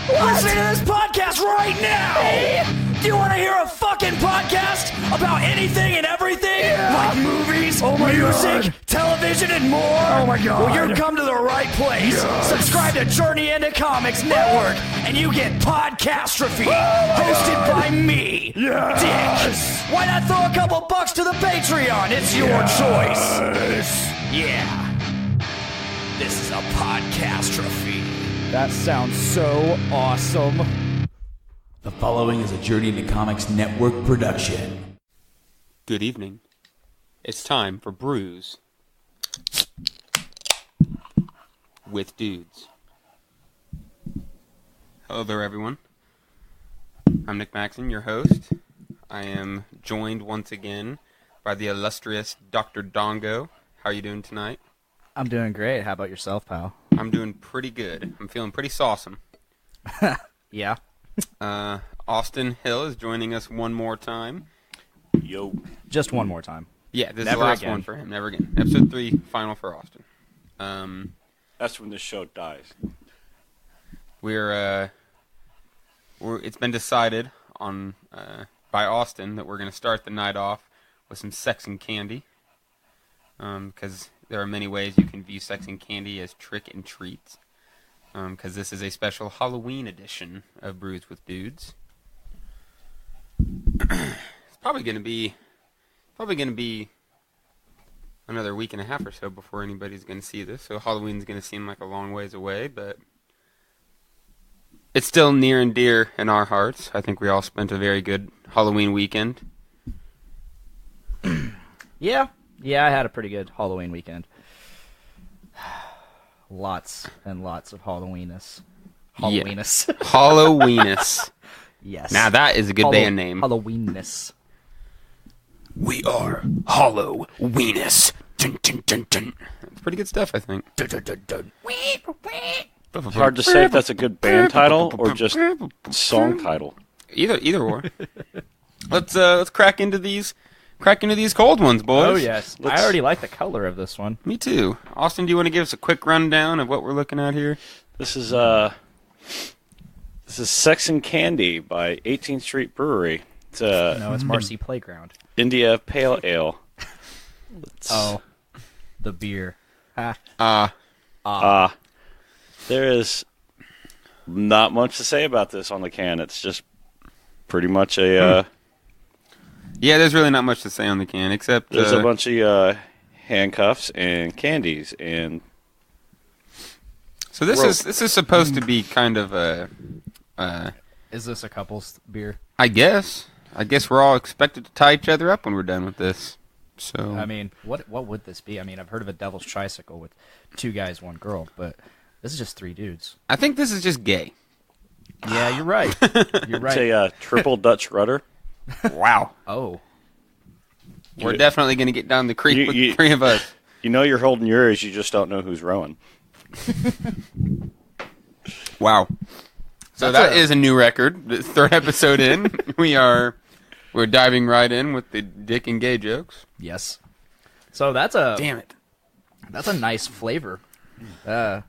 Listening to this podcast right now! Do you want to hear a fucking podcast about anything and everything? Yeah. Like movies, music, television, and more? Oh my god. Well, you've come to the right place. Yes. Subscribe to Journey into Comics Network, and you get Podcastrophe, hosted by me, Yes. Dick. Why not throw a couple bucks to the Patreon? It's your choice. Yeah. This is a Podcastrophe. That sounds so awesome. The following is a Journey into Comics Network production. Good evening. It's time for Brews with Dudes. Hello there, everyone. I'm Nick Maxon, your host. I am joined once again by the illustrious Dr. Dongo. How are you doing tonight? I'm doing great. How about yourself, pal? I'm doing pretty good. I'm feeling pretty sawsome. Yeah. Austin Hill is joining us one more time. Yo. Just one more time. Yeah, this is Never the last again. one for him. Never again. Episode 3, final for Austin. That's when this show dies. It's been decided on by Austin that we're going to start the night off with some sex and candy. Because there are many ways you can view sex and candy as trick and treats. Because this is a special Halloween edition of Brews with Dudes. It's probably going to be another week and a half or so before anybody's going to see this. So Halloween's going to seem like a long ways away, but it's still near and dear in our hearts. I think we all spent a very good Halloween weekend. Yeah, I had a pretty good Halloween weekend. Lots and lots of Halloweenus. Halloweenus. Yeah. Halloweenus. Yes. Now that is a good band name. Halloweenus. We are Halloweenus. Dun, dun, dun, dun. It's pretty good stuff, I think. Dun, dun, dun, dun. It's hard to say if that's a good band title or just song title. Either or. Let's crack into these cold ones, boys. Oh, yes. I already like the color of this one. Me too. Austin, do you want to give us a quick rundown of what we're looking at here? This is Sex and Candy by 18th Street Brewery. It's No, it's Marcy Playground. India Pale Ale. Oh, the beer. There is not much to say about this on the can. It's just pretty much a... Yeah, there's really not much to say on the can, except... There's a bunch of handcuffs and candies and... So this is supposed to be kind of a... Is this a couple's beer? I guess we're all expected to tie each other up when we're done with this. So I mean, what would this be? I mean, I've heard of a devil's tricycle with 2 guys, 1 girl, but this is just 3 dudes. I think this is just gay. Yeah, you're right. You're right. It's a triple Dutch rudder. Wow. Oh. We're definitely going to get down the creek with the 3 of us. You know you're holding yours, you just don't know who's rowing. Wow. So that is a new record. The 3rd episode in, we're diving right in with the dick and gay jokes. Yes. So that's a... Damn it. That's a nice flavor. It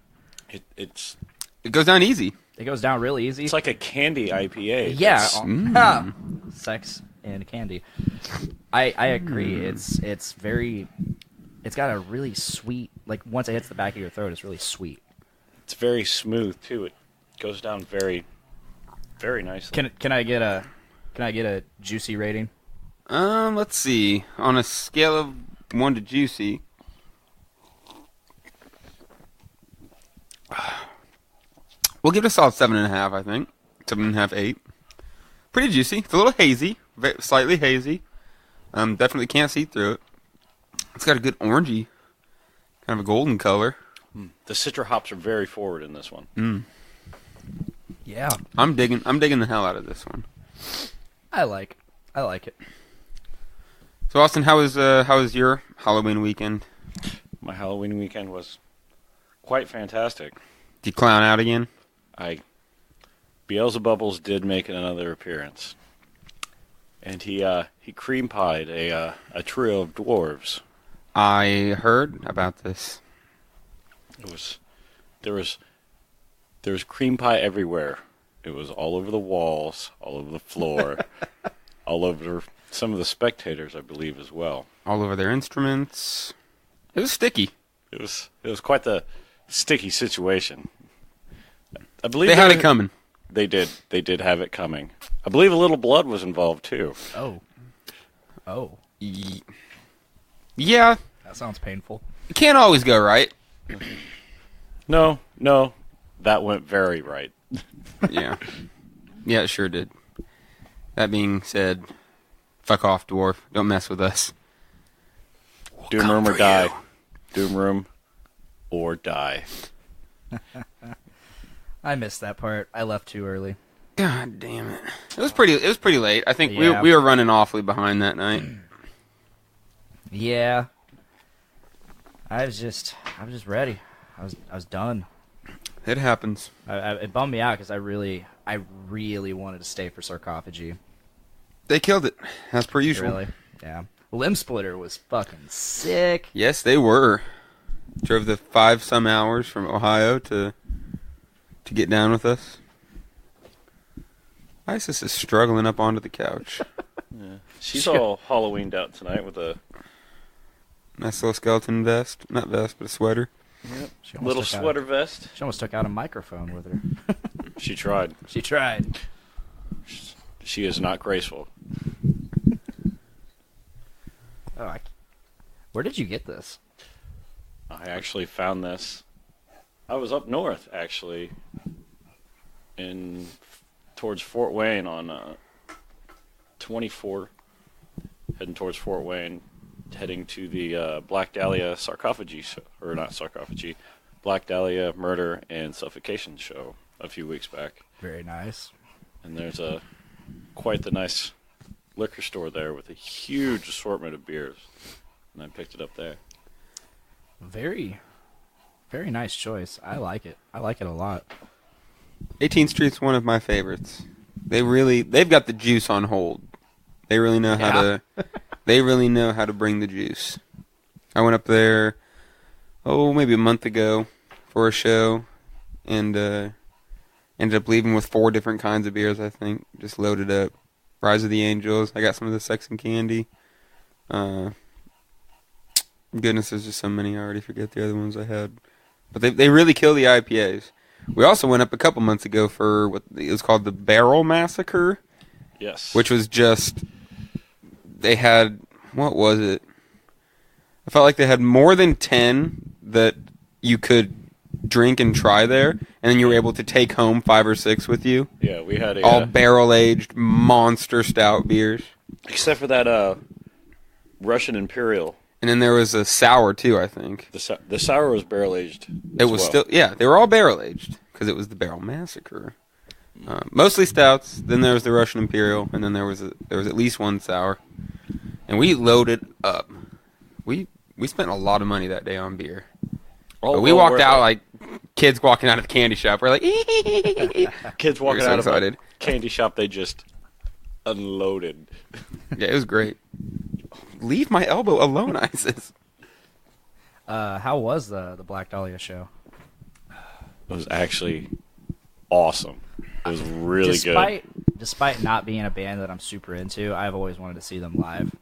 goes down easy. It goes down really easy. It's like a candy IPA. Yeah. Sex and candy. I agree. It's very... It's got a really sweet... Like, once it hits the back of your throat, it's really sweet. It's very smooth, too. It goes down very, very nicely. Can I get a juicy rating? Let's see. On a scale of 1 to juicy... We'll give it a solid 7.5, I think. 7.5, 8. Pretty juicy. It's a little hazy. Slightly hazy. Definitely can't see through it. It's got a good orangey, kind of a golden color. The citra hops are very forward in this one. Yeah. I'm digging the hell out of this one. I like it. So Austin, how was your Halloween weekend? My Halloween weekend was quite fantastic. Did you clown out again? Beelzebubbles did make another appearance, and he cream pied a trio of dwarves. I heard about this. There was cream pie everywhere. It was all over the walls, all over the floor, all over some of the spectators, I believe, as well. All over their instruments. It was sticky. It was quite the sticky situation. I believe They had it coming. They did. They did have it coming. I believe a little blood was involved too. Oh. Yeah, That sounds painful. it can't always go right. No, that went very right. Yeah. Yeah, it sure did. That being said, fuck off, dwarf. Don't mess with us. Doom room or die. Doom room or die. I missed that part. I left too early. God damn it. It was pretty late. I think Yeah. we were running awfully behind that night. Yeah. I was just ready. I was done. It happens. It bummed me out because I really wanted to stay for Sarcophagy. They killed it, as per usual. Really? Yeah. Limb Splitter was fucking sick. Yes, they were. Drove the 5-some hours from Ohio to get down with us. Isis is struggling up onto the couch. She's all Halloweened out tonight with a Nice little skeleton vest. Not vest, but a sweater. She almost little took out- sweater vest. She almost took out a microphone with her. She tried. She tried. She is not graceful. Oh, where did you get this? I actually found this. I was up north, actually, towards Fort Wayne on 24, heading towards Fort Wayne, heading to the Black Dahlia sarcophagi, or not sarcophagi, Black Dahlia murder and suffocation show a few weeks back. Very nice. And there's quite the nice liquor store there with a huge assortment of beers, and I picked it up there. Very, very nice choice. I like it. I like it a lot. 18th Street's one of my favorites. They've got the juice on hold. They really know how to bring the juice. I went up there, maybe a month ago for a show, and ended up leaving with 4 different kinds of beers, I think. Just loaded up. Rise of the Angels. I got some of the Sex and Candy. Goodness, there's just so many. I already forget the other ones I had. But they really kill the IPAs. We also went up a couple months ago for what it was called the Barrel Massacre. Yes. Which was just, they had, what was it? I felt like they had more than 10 that you could drink and try there, and then you were able to take home 5 or 6 with you. Yeah, we had all barrel-aged monster stout beers. Except for that Russian Imperial. And then there was a sour, too, I think. The sour was barrel-aged It was still, yeah, they were all barrel-aged, because it was the Barrel Massacre. Mostly stouts, then there was the Russian Imperial, and then there was at least one sour. And we loaded up. We spent a lot of money that day on beer. But we walked out like kids walking out of the candy shop. We're like, kids walking so out excited. of a candy shop, they just unloaded. Yeah, it was great. Leave my elbow alone, Isis. How was the Black Dahlia show? It was actually awesome. It was really good. Despite not being a band that I'm super into, I've always wanted to see them live.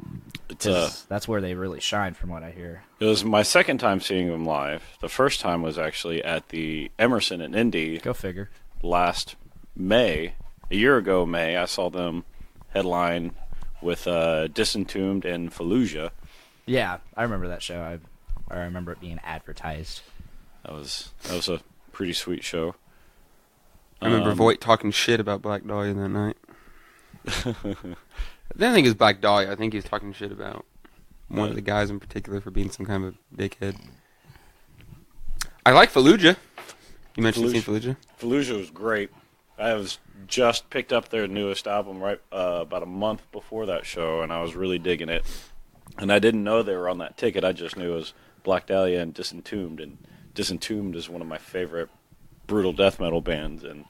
That's where they really shine, from what I hear. It was my second time seeing them live. The first time was actually at the Emerson in Indy. Go figure. Last May, a year ago May, I saw them headline with Disentombed and Fallujah. Yeah, I remember that show. I remember it being advertised. That was a pretty sweet show. I remember Voight talking shit about Black Dahlia that night. I didn't think it was Black Dahlia. I think he was talking shit about one of the guys in particular for being some kind of a dickhead. I like Fallujah. You mentioned seeing Fallujah? Fallujah was great. I was just picked up their newest album right about a month before that show, and I was really digging it. And I didn't know they were on that ticket. I just knew it was Black Dahlia and Disentombed. And Disentombed is one of my favorite brutal death metal bands, and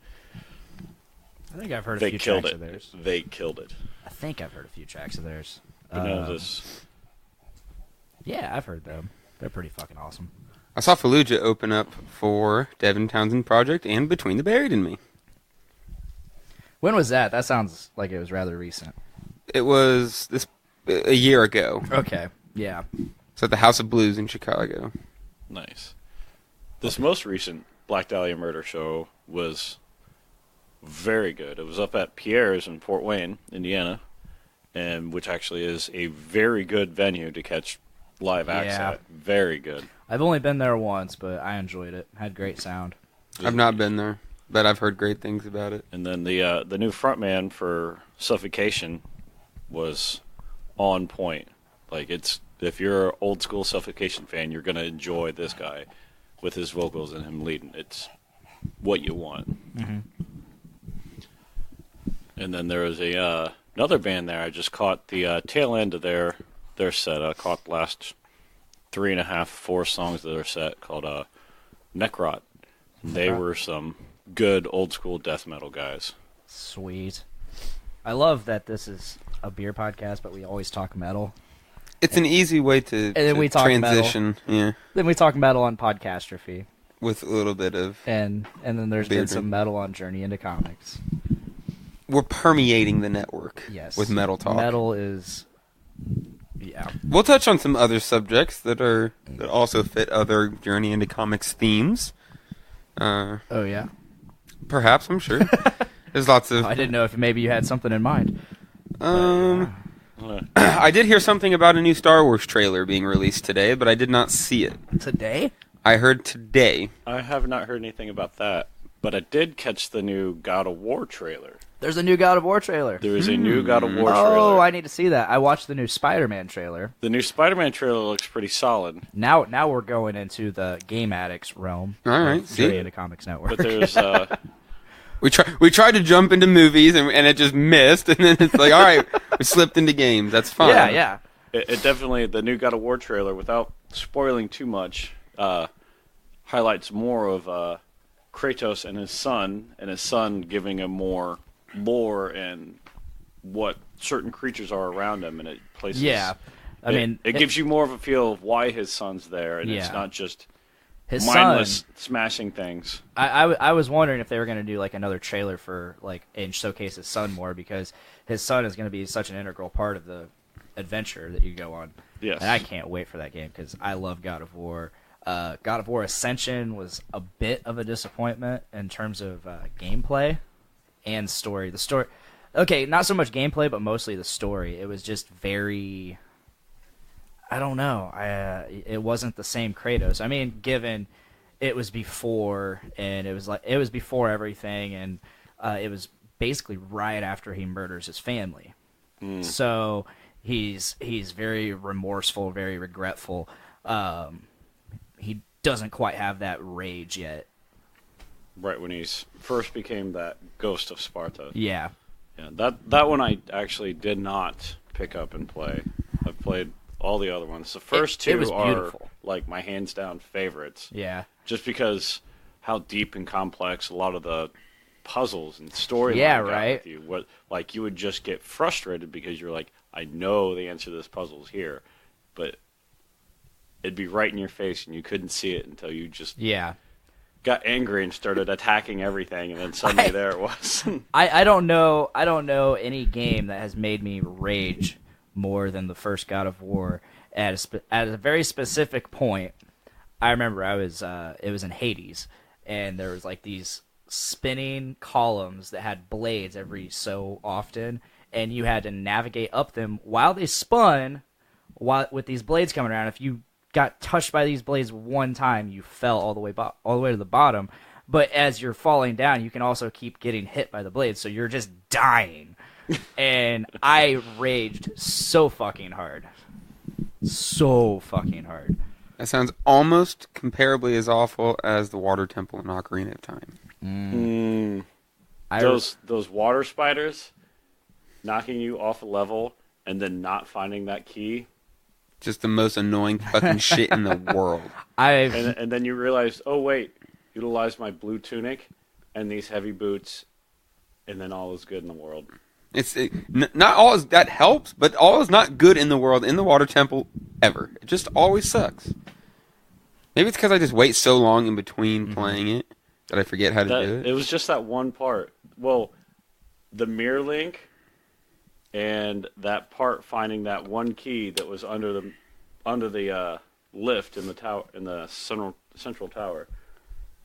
I think I've heard a few tracks of theirs. They killed it. I think I've heard a few tracks of theirs. Yeah, I've heard them. They're pretty fucking awesome. I saw Fallujah open up for Devin Townsend Project and Between the Buried and Me. When was that? That sounds like it was rather recent. It was a year ago. Okay, yeah. It's at the House of Blues in Chicago. Nice. This most recent Black Dahlia Murder show was very good. It was up at Pierre's in Fort Wayne, Indiana, and which actually is a very good venue to catch live acts Yeah. at. Very good. I've only been there once, but I enjoyed it. Had great sound. I've not been there, but I've heard great things about it. And then the new frontman for Suffocation was on point. Like, it's, if you're an old school Suffocation fan, you're gonna enjoy this guy with his vocals and him leading. It's what you want. Mm-hmm. And then there was another band there. I just caught the tail end of their set. I caught the last 3.5, 4 songs of their set called Necrot. They were some good old school death metal guys. Sweet. I love that this is a beer podcast, but we always talk metal. It's an easy way to then we talk transition, yeah, Then we talk metal on Podcastrophe, with a little bit of... and then there's Beer been some drink. metal on Journey into Comics. We're permeating the network Yes, with metal talk. Metal is, yeah. We'll touch on some other subjects that also fit other Journey into Comics themes. Oh yeah. Perhaps, I'm sure. There's lots of... I didn't know if maybe you had something in mind. I did hear something about a new Star Wars trailer being released today, but I did not see it. Today? I heard today. I have not heard anything about that, but I did catch the new God of War trailer. There's a new God of War trailer. There is a new God of War Oh, trailer. I need to see that. I watched the new Spider-Man trailer. The new Spider-Man trailer looks pretty solid, Now we're going into the Game Addicts realm. All right, of Journey see? into Comics Network. but there's We tried to jump into movies, and it just missed, and then it's like, all right, we slipped into games. That's fine. yeah. it definitely, the new God of War trailer, without spoiling too much, highlights more of Kratos and his son giving him more lore and what certain creatures are around him, and it places. Yeah. I mean, it gives you more of a feel of why his son's there, and it's Yeah. not just his mindless son. smashing things. I was wondering if they were going to do like another trailer for like and showcase his son more, because his son is going to be such an integral part of the adventure that you go on. Yes. And I can't wait for that game because I love God of War. God of War Ascension was a bit of a disappointment in terms of gameplay and story. The story, okay, not so much gameplay, but mostly the story. It was just very, I don't know. It wasn't the same Kratos. I mean, given it was before, and it was before everything, and it was basically right after he murders his family. So he's very remorseful, very regretful. He doesn't quite have that rage yet. Right when he's first became that ghost of Sparta. Yeah. Yeah, that one I actually did not pick up and play. I've played all the other ones. The first It two was are beautiful. like my hands down favorites. Yeah. Just because how deep and complex a lot of the puzzles and storyline Yeah, got right. with you. What, like, you would just get frustrated because you're like, I know the answer to this puzzle's here, but it'd be right in your face and you couldn't see it until you just Yeah. got angry and started attacking everything, and then suddenly there it was. I don't know any game that has made me rage more than the first God of War. At a very specific point, I remember it was in Hades, and there was like these spinning columns that had blades every so often, and you had to navigate up them while they spun, with these blades coming around. If you got touched by these blades one time, you fell all the way to the bottom. But as you're falling down, you can also keep getting hit by the blades, so you're just dying. And I raged so fucking hard. So fucking hard. That sounds almost comparably as awful as the Water Temple in Ocarina of Time. Those water spiders knocking you off a level and then not finding that key. Just the most annoying fucking shit in the world. And then you realize, oh wait, utilize my blue tunic and these heavy boots, and then all is good in the world. Not all is that helps, but all is not good in the world in the Water Temple ever. It just always sucks. Maybe it's because I just wait so long in between playing it that I forget how to do it. It was just that one part. Well, the mirror link and that part finding that one key that was under the lift in the tower in the central tower.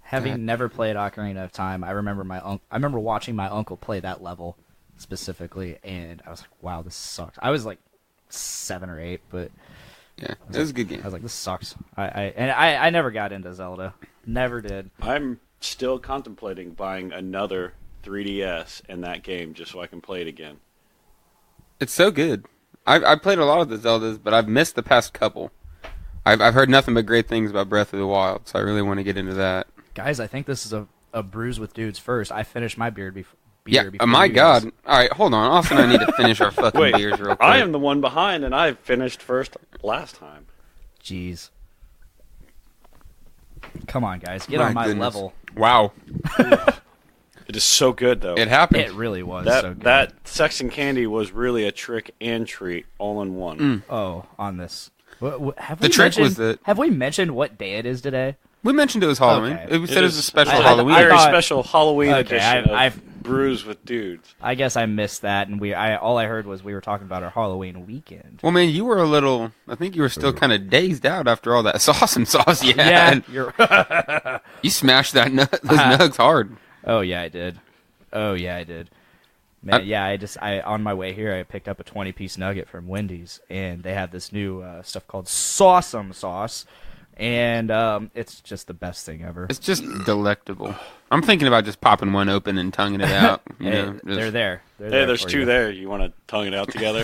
Having never played Ocarina of Time, I remember watching my uncle play that level specifically, and I was like, "Wow, this sucks." I was like 7 or 8, but Yeah, it was a good game. I was like, "This sucks." I never got into Zelda, never did. I'm still contemplating buying another 3DS and that game just so I can play it again. It's so good. I've played a lot of the Zeldas, but I've missed the past couple. I've heard nothing but great things about Breath of the Wild, so I really want to get into that. Guys, I think this is a Brews with Dudes first. I finished my beer before. Yeah, before my you guys. God. All right, hold on. Austin and I need to finish our fucking Wait, beers real quick. I am the one behind, and I finished first last time. Jeez. Come on, guys. Get My on my goodness. level. Wow. It is so good, though. It happened. It really was so good. That Sex and Candy was really a trick and treat all in one. Oh, on this. Have The we trick was mentioned- that- Have we mentioned what day it is today? We mentioned it was Halloween. Okay. We said it was a special I- Halloween. Very thought- special Halloween Okay, edition I've- of Brews with Dudes. I guess I missed that, and all I heard was we were talking about our Halloween weekend. Well, man, you were a little. I think you were still kind of dazed out after all that sauce you Yeah, had. you're. You smashed those nugs hard. Oh yeah, I did. Man, I on my way here, I picked up a 20-piece nugget from Wendy's, and they have this new stuff called Sawsome Sauce, and it's just the best thing ever. It's just delectable. I'm thinking about just popping one open and tonguing it out. You Hey, know, just- they're there. They're Hey, there there's for two you. there. You want to tongue it out together?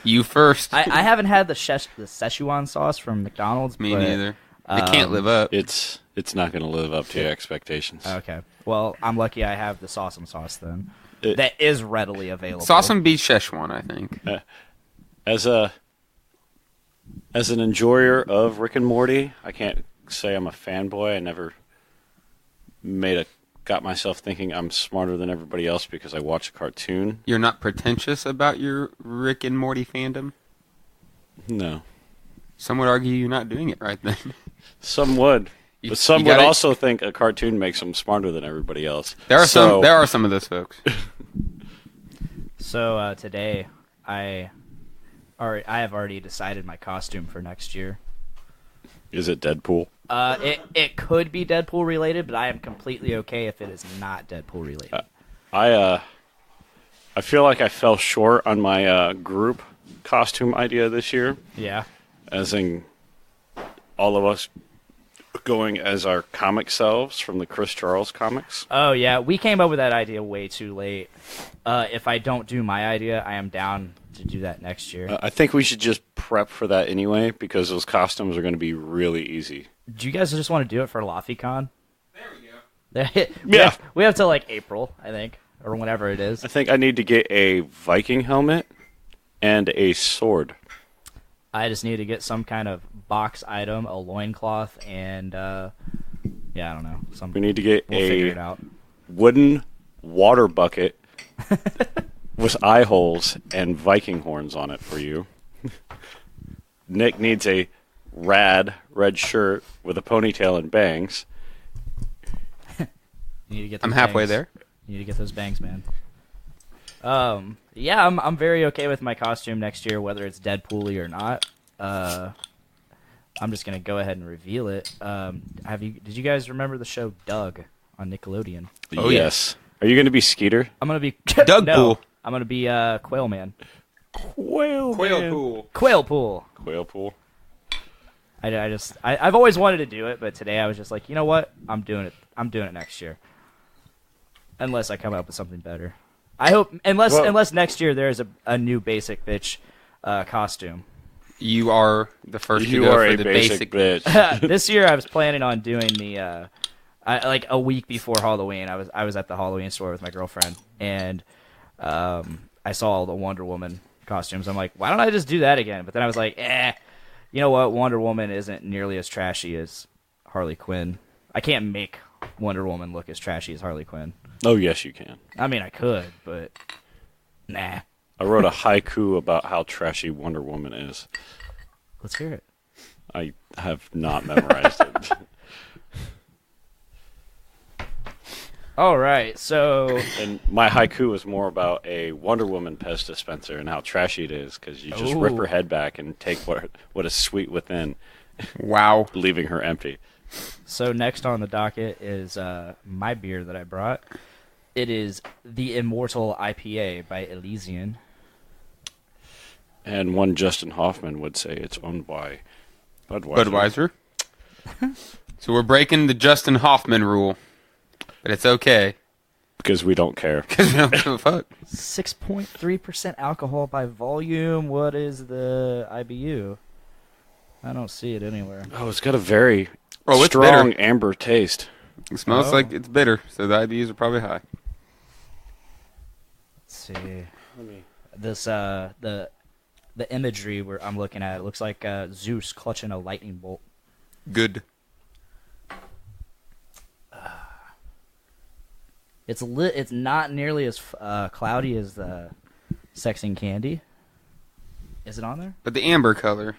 You first. I haven't had the Szechuan sauce from McDonald's. Me but, neither. It can't live up. It's not going to live up to your expectations. Okay. Well, I'm lucky I have the Sawsome Sauce then. It- That is readily available. Sawsome beats Szechuan, I think. As an enjoyer of Rick and Morty, I can't say I'm a fanboy. I never got myself thinking I'm smarter than everybody else because I watch a cartoon. You're not pretentious about your Rick and Morty fandom? No. Some would argue you're not doing it right then. Some would. You- But some you would gotta- also think a cartoon makes them smarter than everybody else. There are So- some of those folks. So today, I have already decided my costume for next year. Is it Deadpool? It could be Deadpool related, but I am completely okay if it is not Deadpool related. I feel like I fell short on my group costume idea this year, Yeah. as in all of us going as our comic selves from the Chris Charles comics. Oh yeah, we came up with that idea way too late. If I don't do my idea, I am down to do that next year. I think we should just prep for that anyway, because those costumes are going to be really easy. Do you guys just want to do it for LaFiCon? There we go. Yeah. we have till like April, I think, or whenever it is. I think I need to get a Viking helmet and a sword. I just need to get some kind of box item, a loincloth, and yeah, I don't know. We need to get We'll figure it a out. wooden water bucket with eye holes and Viking horns on it for you. Nick needs a rad red shirt with a ponytail and bangs. You need to get I'm those halfway bangs. there. You need to get those bangs, man. Yeah, I'm very okay with my costume next year, whether it's Deadpool-y or not. I'm just gonna go ahead and reveal it. Did you guys remember the show Doug on Nickelodeon? Oh, yes. Are you going to be Skeeter? I'm gonna be Doug no, Pool. I'm gonna be Quail Man. Quail Pool. Quail Pool. Quail pool. I've always wanted to do it, but today I was just like, you know what? I'm doing it. I'm doing it next year. Unless I come up with something better. I hope unless next year there's a new basic bitch costume. You are the first to You go are for a the basic basic. bitch. This year I was planning on doing the like a week before Halloween. I was at the Halloween store with my girlfriend, and I saw all the Wonder Woman costumes. I'm like, why don't I just do that again? But then I was like, you know what? Wonder Woman isn't nearly as trashy as Harley Quinn. I can't make Wonder Woman look as trashy as Harley Quinn. Oh, yes, you can. I mean, I could, but nah. I wrote a haiku about how trashy Wonder Woman is. Let's hear it. I have not memorized it. All right, so And my haiku was more about a Wonder Woman pest dispenser and how trashy it is because you just rip her head back and take what is sweet within, Wow. leaving her empty. next on the docket is my beer that I brought. It is the Immortal IPA by Elysian. And one Justin Hoffman would say it's owned by Budweiser. So we're breaking the Justin Hoffman rule, but it's okay Because we don't care. because we don't give a fuck. 6.3% alcohol by volume. What is the IBU? I don't see it anywhere. Oh, it's got a very It's strong bitter. amber taste. It smells Oh. like it's bitter, so the IBUs are probably high. Let's see. This the imagery where I'm looking at, it looks like Zeus clutching a lightning bolt. Good. It's lit. It's not nearly as cloudy as the Sexing Candy. Is it on there? But the amber color.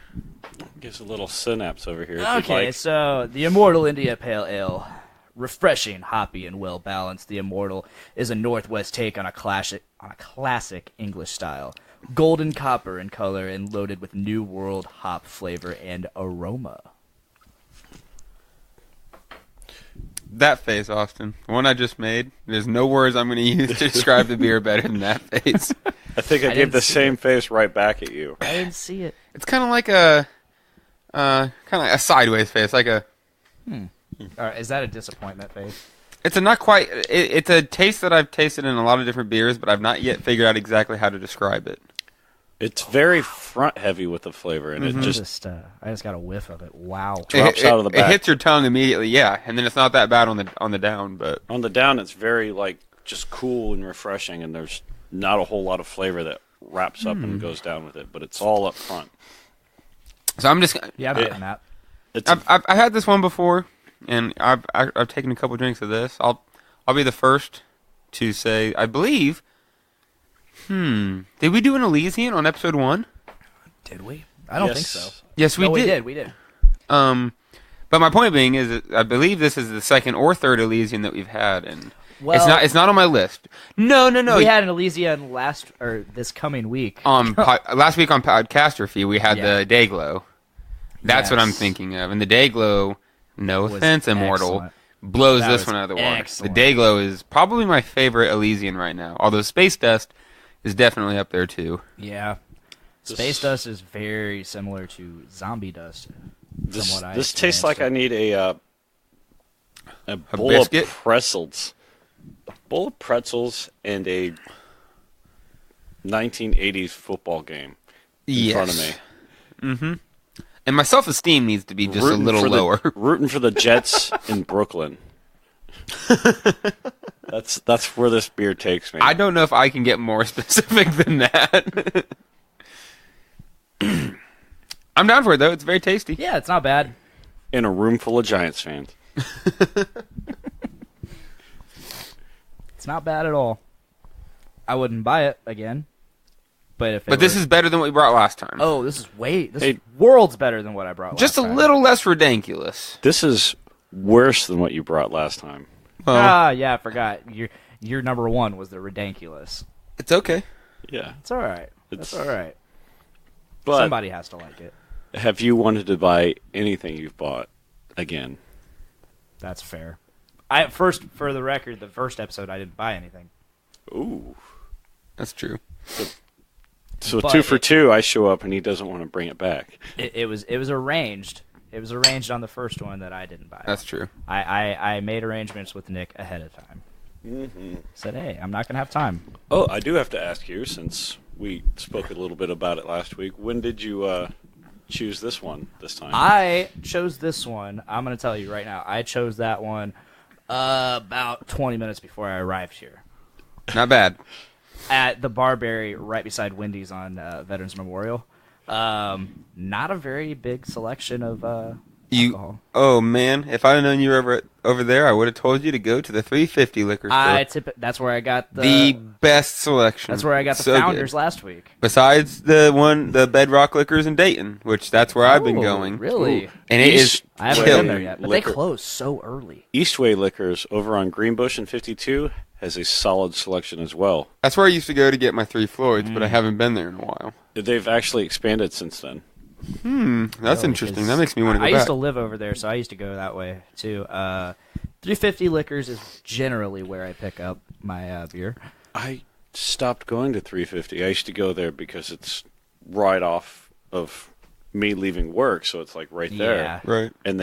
Gives a little synapse over here. If Okay, you'd like. so the Immortal India Pale Ale, refreshing, hoppy, and well balanced. The Immortal is a Northwest take on a classic English style, golden copper in color and loaded with New World hop flavor and aroma. That face, Austin. The one I just made. There's no words I'm going to use to describe the beer better than that face. I think I I gave didn't the see same face right back at you. I didn't see it. It's kind of like a sideways face, like a. Is that a disappointment face? It's a not quite. It's a taste that I've tasted in a lot of different beers, but I've not yet figured out exactly how to describe it. It's very front heavy with the flavor, and it just I just got a whiff of it. Wow. drops out of the It back. hits your tongue immediately, yeah, and then it's not that bad on the down, but On the down, it's very like just cool and refreshing, and there's not a whole lot of flavor that wraps up and goes down with it, but it's all up front. so I'm just. Yeah, I'm getting that. It's I've had this one before, and I've taken a couple drinks of this. I'll be the first to say I believe. Did we do an Elysian on episode 1? Did we? I don't think so. Yes, we No, did. We did. But my point being is, that I believe this is the second or third Elysian that we've had, and Well, it's not on my list. No. we had an Elysian this coming week. Last week on Podcaster Fee, we had Yeah. the Dayglow. That's what I'm Yes. thinking of, and the Dayglow, no Was offense, Immortal, excellent. blows That this was one out of the water. excellent. The Dayglow is probably my favorite Elysian right now, although Space Dust is definitely up there too. Yeah. Space Dust is very similar to Zombie Dust. this tastes like I need a bowl biscuit? of pretzels. A bowl of pretzels and a 1980s football game in front of me. And my self-esteem needs to be just a little lower. Rooting for the Jets in Brooklyn. That's where this beer takes me. I don't know if I can get more specific than that. I'm down for it, though. It's very tasty. Yeah, it's not bad. In a room full of Giants fans. It's not bad at all. I wouldn't buy it again. But This is better than what we brought last time. Oh, this is worlds better than what I brought Just a last time. little less ridiculous. This is worse than what you brought last time. Well, Yeah, I forgot. Your number one was the ridiculous. it's okay. Yeah. It's all right. It's- That's all right. But Somebody has to like it. have you wanted to buy anything you've bought again? That's fair. For the record, the first episode I didn't buy anything. Ooh. That's true. So But 2 for 2, I show up and he doesn't want to bring it back. It was arranged. It was arranged on the first one that I didn't buy. That's true. I made arrangements with Nick ahead of time. Said, hey, I'm not gonna have time. Oh, I do have to ask you, since we spoke a little bit about it last week, when did you choose this one this time? I chose this one. I'm gonna tell you right now. I chose that one about 20 minutes before I arrived here Not bad. at the Barberry right beside Wendy's on Veterans Memorial. Not a very big selection of alcohol. Oh man, if I'd known you were over there, I would have told you to go to the 350 liquor store. That's where I got the best selection. That's where I got the So Founders good. last week. Besides the Bedrock Liquors in Dayton, which that's where I've been going. Really? And it is I haven't killer. been there yet, but Liquor. they close so early. Eastway Liquors over on Greenbush and 52 has a solid selection as well. That's where I used to go to get my 3 Floyds, but I haven't been there in a while. They've actually expanded since then. That's interesting. That makes me want to go I back. used to live over there, so I used to go that way too. 350 Liquors is generally where I pick up my beer. I stopped going to 350. I used to go there because it's right off of me leaving work, so it's like right there. Yeah. Right. And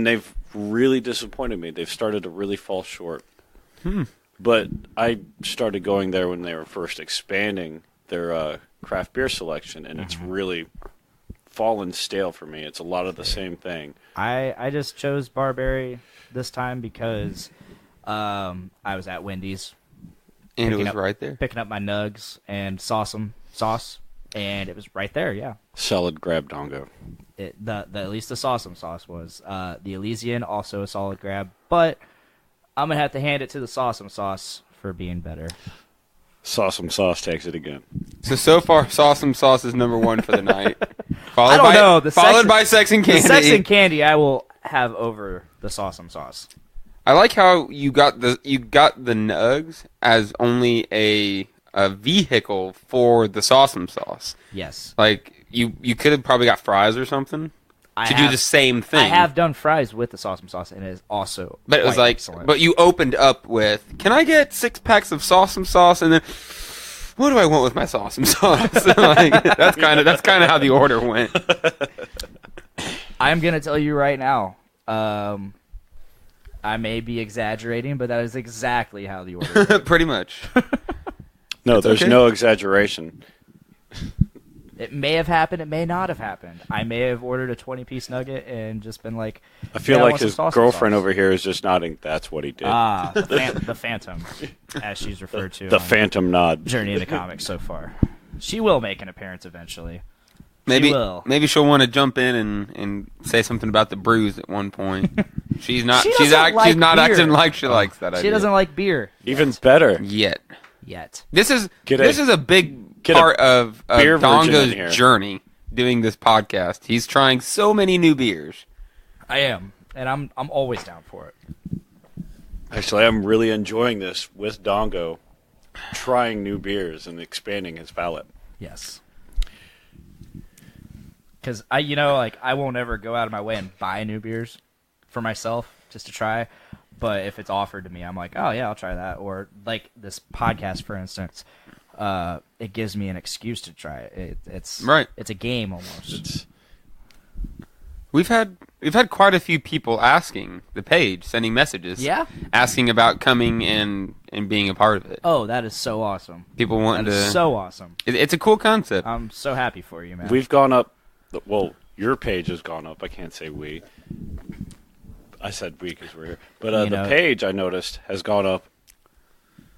they've really disappointed me. They've started to really fall short. But I started going there when they were first expanding their craft beer selection, and it's really fallen stale for me. It's a lot of the same thing. I just chose Barberry this time because I was at Wendy's And it picking was up- right there. picking up my nugs and sauce, and it was right there. Yeah, Solid grab dongo. at least the sauce was. The Elysian also a solid grab, but I'm gonna have to hand it to the sauce for being better. Sauce takes it again. So far, Sawsome Sauce is number 1 for the night. Followed I don't know. Followed by Sex and Candy. The Sex and Candy I will have over the sauce. I like how you got the nugs as only a vehicle for the Sawsome Sauce. Yes, Like you could have probably got fries or something to do the same thing. I have done fries with the sauce, and it is also. But it was quite like, excellent. but you opened up with, "Can I get 6 packs of Sauce?" And then, what do I want with my Sauce? Like, that's kind of how the order went. I'm gonna tell you right now. I may be exaggerating, but that is exactly how the order went. Pretty much. No, there's okay. no exaggeration. It may have happened. It may not have happened. I may have ordered a 20-piece nugget and just been like, I feel "Yeah, like want some his sauce." girlfriend over here is just nodding. That's what he did. The Phantom, as she's referred to. The on Phantom nod. Journey into Comics so far. She will make an appearance eventually. Maybe will. maybe she'll want to jump in and say something about the Brews at one point. She's not. She she's doesn't like she's not beer. acting like she likes that idea. She doesn't like beer Even better. yet. This is Get this a- is a big get a part of beer virgin in here. Dongo's journey doing this podcast. He's trying so many new beers. I am, and I'm always down for it. Actually, I'm really enjoying this with Dongo, trying new beers and expanding his palate. Yes. Because I won't ever go out of my way and buy new beers for myself just to try. But if it's offered to me, I'm like, oh yeah, I'll try that. Or like this podcast, for instance, it gives me an excuse to try it. It's Right. It's a game almost. We've had quite a few people asking the page, sending messages, Yeah? asking about coming and being a part of it. Oh, that is so awesome. People wanting That is to. so awesome. It's a cool concept. I'm so happy for you, man. We've gone up. Well, your page has gone up. I can't say we. I said we because we're here. But the page, I noticed, has gone up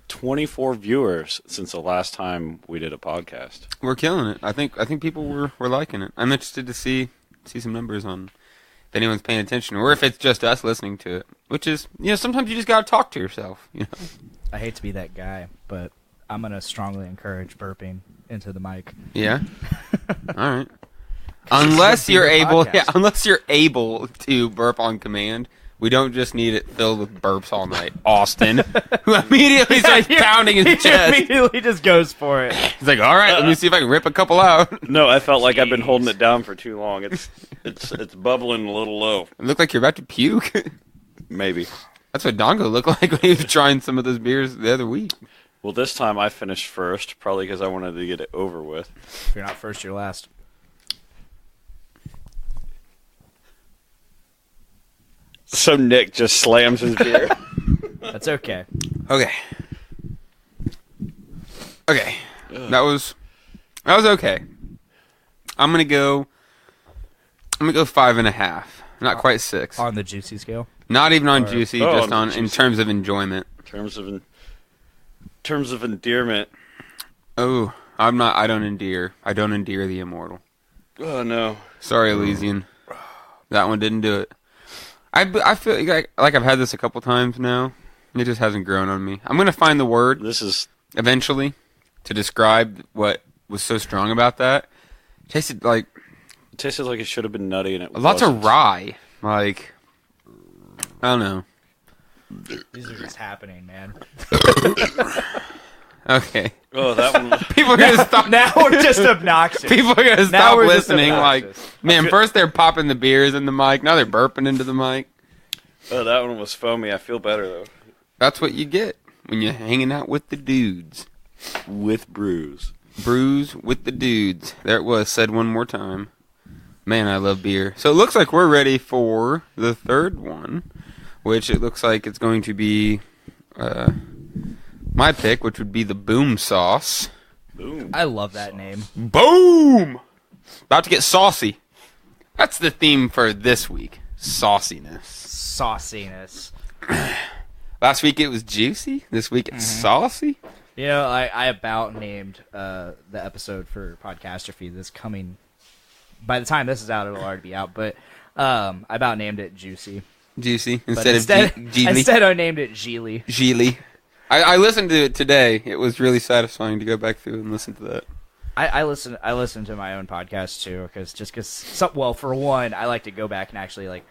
24 viewers since the last time we did a podcast. We're killing it. I think people were liking it. I'm interested to see some numbers on if anyone's paying attention or if it's just us listening to it. Which is, sometimes you just gotta talk to yourself. I hate to be that guy, but I'm gonna strongly encourage burping into the mic. Yeah. All right. Unless you're able, podcast. unless you're able to burp on command. We don't just need it filled with burps all night. Austin, who immediately starts pounding his chest. Immediately just goes for it. He's like, "All right, let me see if I can rip a couple out." No, I felt like I've been holding it down for too long. It's bubbling a little low. It looked like you're about to puke. Maybe. That's what Dongo looked like when he was trying some of those beers the other week. Well, this time I finished first, probably because I wanted to get it over with. If you're not first, you're last. So Nick just slams his beer. That's okay. Okay. That was okay. I'm gonna go 5.5. Not quite 6. On the juicy scale. Not even on juicy, Oh, just on on in juicy. terms of enjoyment. In terms of endearment. Oh, I don't endear the immortal. Oh no. Sorry, Elysian. That one didn't do it. I feel like I've had this a couple times now. It just hasn't grown on me. I'm going to find the word eventually to describe what was so strong about that. It tasted like it should have been nutty, and it lots of rye. Like, I don't know. These are just happening, man. Okay. Oh, that one. People are gonna stop. Now we're just obnoxious. People are gonna stop listening. Like, man, first they're popping the beers in the mic. Now they're burping into the mic. Oh, that one was foamy. I feel better though. That's what you get when you're hanging out with the dudes. With Brews. Brews with the dudes. There it was. Said one more time. Man, I love beer. So it looks like we're ready for the third one, which it looks like it's going to be my pick, which would be the Boom Sauce. Boom. I love that name. Boom! About to get saucy. That's the theme for this week. Sauciness. Sauciness. Last week it was juicy. This week it's saucy. You know, I about named the episode for Podcastrophe this coming. By the time this is out, it'll already be out. But I about named it Juicy. Juicy Instead I named it Geely. Geely. I listened to it today. It was really satisfying to go back through and listen to that. I listen to my own podcast too, because well, for one, I like to go back and actually like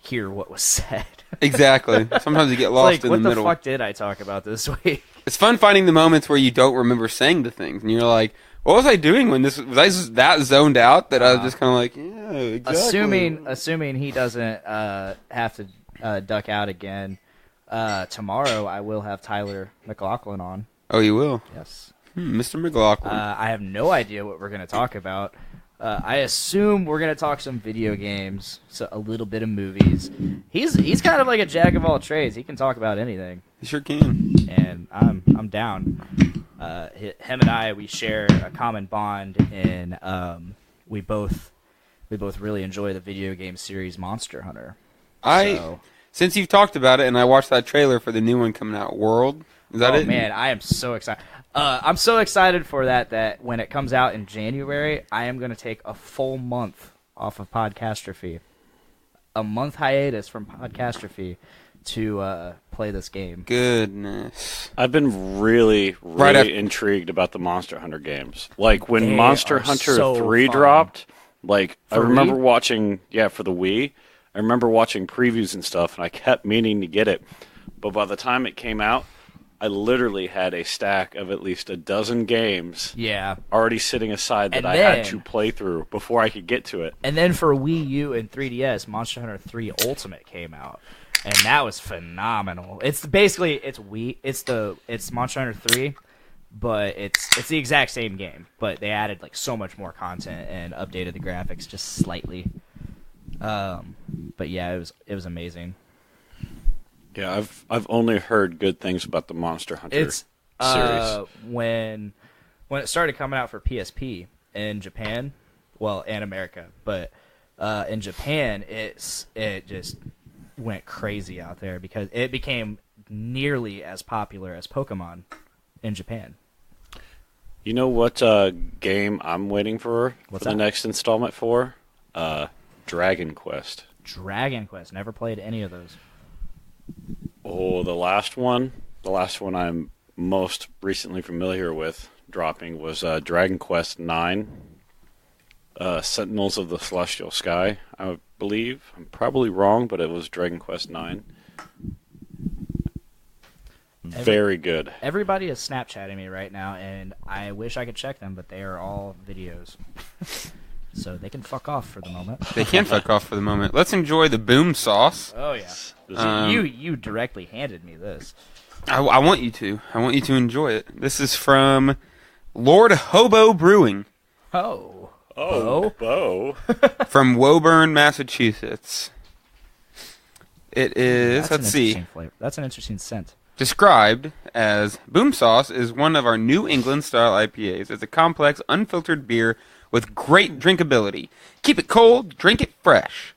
hear what was said. Exactly. Sometimes you get lost in the middle. What the fuck did I talk about this week? It's fun finding the moments where you don't remember saying the things, and you're like, "What was I doing when this was I just that zoned out that I was just kind of like, yeah, exactly." Assuming he doesn't have to duck out again. Tomorrow I will have Tyler McLaughlin on. Oh, you will? Yes. Mr. McLaughlin. I have no idea what we're going to talk about. I assume we're going to talk some video games, so a little bit of movies. He's kind of like a jack of all trades. He can talk about anything. He sure can. And I'm down. Him and I, we share a common bond in we both really enjoy the video game series Monster Hunter. Since you've talked about it, and I watched that trailer for the new one coming out, World. Is that it? Oh man, I am so excited. I'm so excited for that when it comes out in January, I am going to take a full month off of Podcastrophe. A month hiatus from Podcastrophe to play this game. Goodness. I've been really intrigued about the Monster Hunter games. Like when They Monster are Hunter so 3 fun. dropped, like I For remember Wii? watching, for the Wii. I remember watching previews and stuff, and I kept meaning to get it. But by the time it came out, I literally had a stack of at least a dozen games already sitting aside that I had to play through before I could get to it. And then for Wii U and 3DS, Monster Hunter 3 Ultimate came out, and that was phenomenal. It's Monster Hunter 3, but it's the exact same game, but they added like so much more content and updated the graphics just slightly. But yeah, it was amazing. Yeah, I've only heard good things about the Monster Hunter series. When it started coming out for PSP in Japan, well, and America, but in Japan it just went crazy out there because it became nearly as popular as Pokemon in Japan. You know what game I'm waiting for the next installment for? Dragon Quest. Dragon Quest. Never played any of those. Oh, the last one I'm most recently familiar with dropping was Dragon Quest 9, Sentinels of the Celestial Sky, I believe. I'm probably wrong, but it was Dragon Quest 9. Very good. Everybody is Snapchatting me right now, and I wish I could check them, but they are all videos. So they can fuck off for the moment. They can fuck off for the moment. Let's enjoy the Boom Sauce. Oh, yeah. You directly handed me this. I want you to. I want you to enjoy it. This is from Lord Hobo Brewing. Oh. Bo. From Woburn, Massachusetts. It is, That's an interesting scent. Described as Boom Sauce is one of our New England style IPAs. It's a complex, unfiltered beer with great drinkability. Keep it cold, drink it fresh.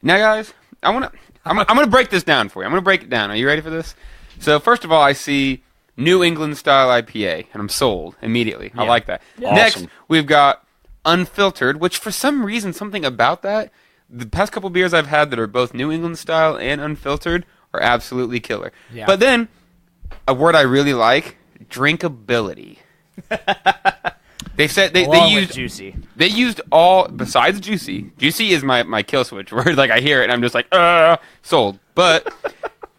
Now, guys, I'm gonna break this down for you. I'm gonna break it down. Are you ready for this? So, first of all, I see New England style IPA, and I'm sold immediately. I like that. Yeah. Next, Awesome. we've got unfiltered, which for some reason, something about that, the past couple beers I've had that are both New England style and unfiltered are absolutely killer. Yeah. But then, a word I really like, drinkability. They said they Along with used juicy. They used all besides juicy. Juicy is my kill switch word. Like I hear it and I'm just like, sold. But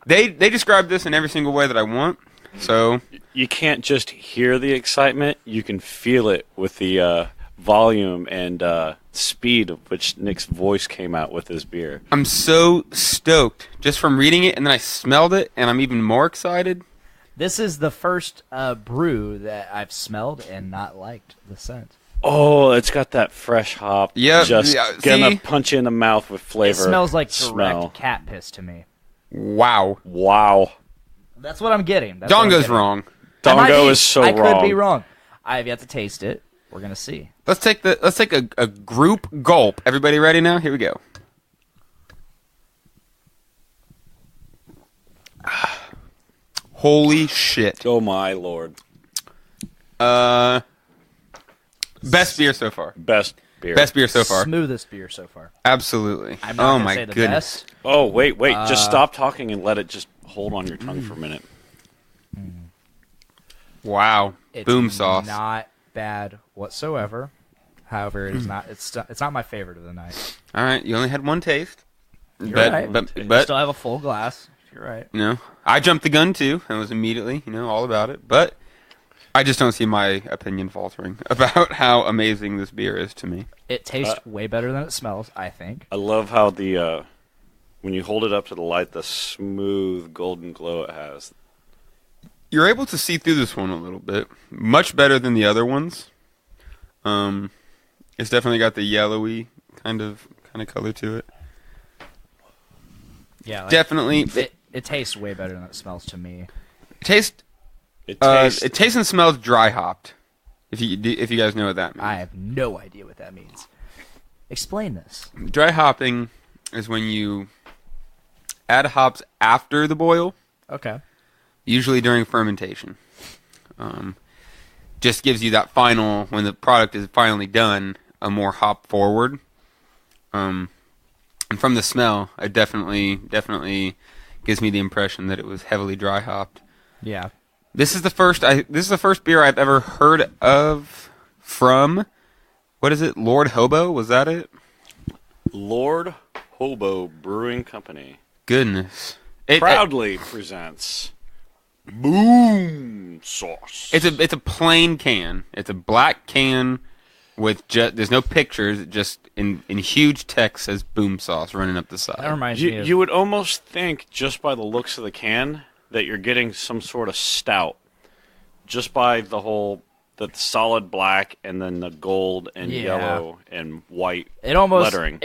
they describe this in every single way that I want. So You can't just hear the excitement; you can feel it with the volume and speed of which Nick's voice came out with his beer. I'm so stoked just from reading it, and then I smelled it, and I'm even more excited. This is the first brew that I've smelled and not liked the scent. Oh, it's got that fresh hop. Yep, Just yeah, gonna see? punch you in the mouth with flavor. It smells like smell. direct cat piss to me. Wow. Wow. That's what I'm getting. That's what I'm Dongo's getting. wrong. I might Dongo be. is so I wrong. could be wrong. I have yet to taste it. We're gonna see. Let's take a group gulp. Everybody ready now? Here we go. Holy shit. Oh my lord. Best beer so far. Best beer. Best beer so far. Smoothest beer so far. Absolutely. I'm not Oh gonna my say the goodness. best. Oh, wait. Just stop talking and let it just hold on your tongue for a minute. Wow. It's Boom sauce. Not bad whatsoever. However, it is not. It's not my favorite of the night. All right, you only had one taste. You're but right. but Still have a full glass. You're right. you know, I jumped the gun too and was immediately, all about it. But I just don't see my opinion faltering about how amazing this beer is to me. It tastes way better than it smells, I think. I love how the when you hold it up to the light, the smooth golden glow it has. You're able to see through this one a little bit, much better than the other ones. It's definitely got the yellowy kind of color to it. Yeah, like, Definitely, It tastes way better than it smells to me. it It tastes. and smells dry hopped. If you guys know what that means. I have no idea what that means. Explain this. Dry hopping is when you add hops after the boil, Okay. usually during fermentation. Just gives you that final, when the product is finally done, a more hop forward. And from the smell, it definitely gives me the impression that it was heavily dry hopped. Yeah. This is the first beer I've ever heard of from, what is it, Lord Hobo? Was that it? Lord Hobo Brewing Company Goodness. proudly presents Boom Sauce. It's a plain can. It's a black can with there's no pictures. Just in huge text says Boom Sauce running up the side. That reminds me of... You would almost think, just by the looks of the can, that you're getting some sort of stout. Just by the solid black and then the gold and yellow and white lettering.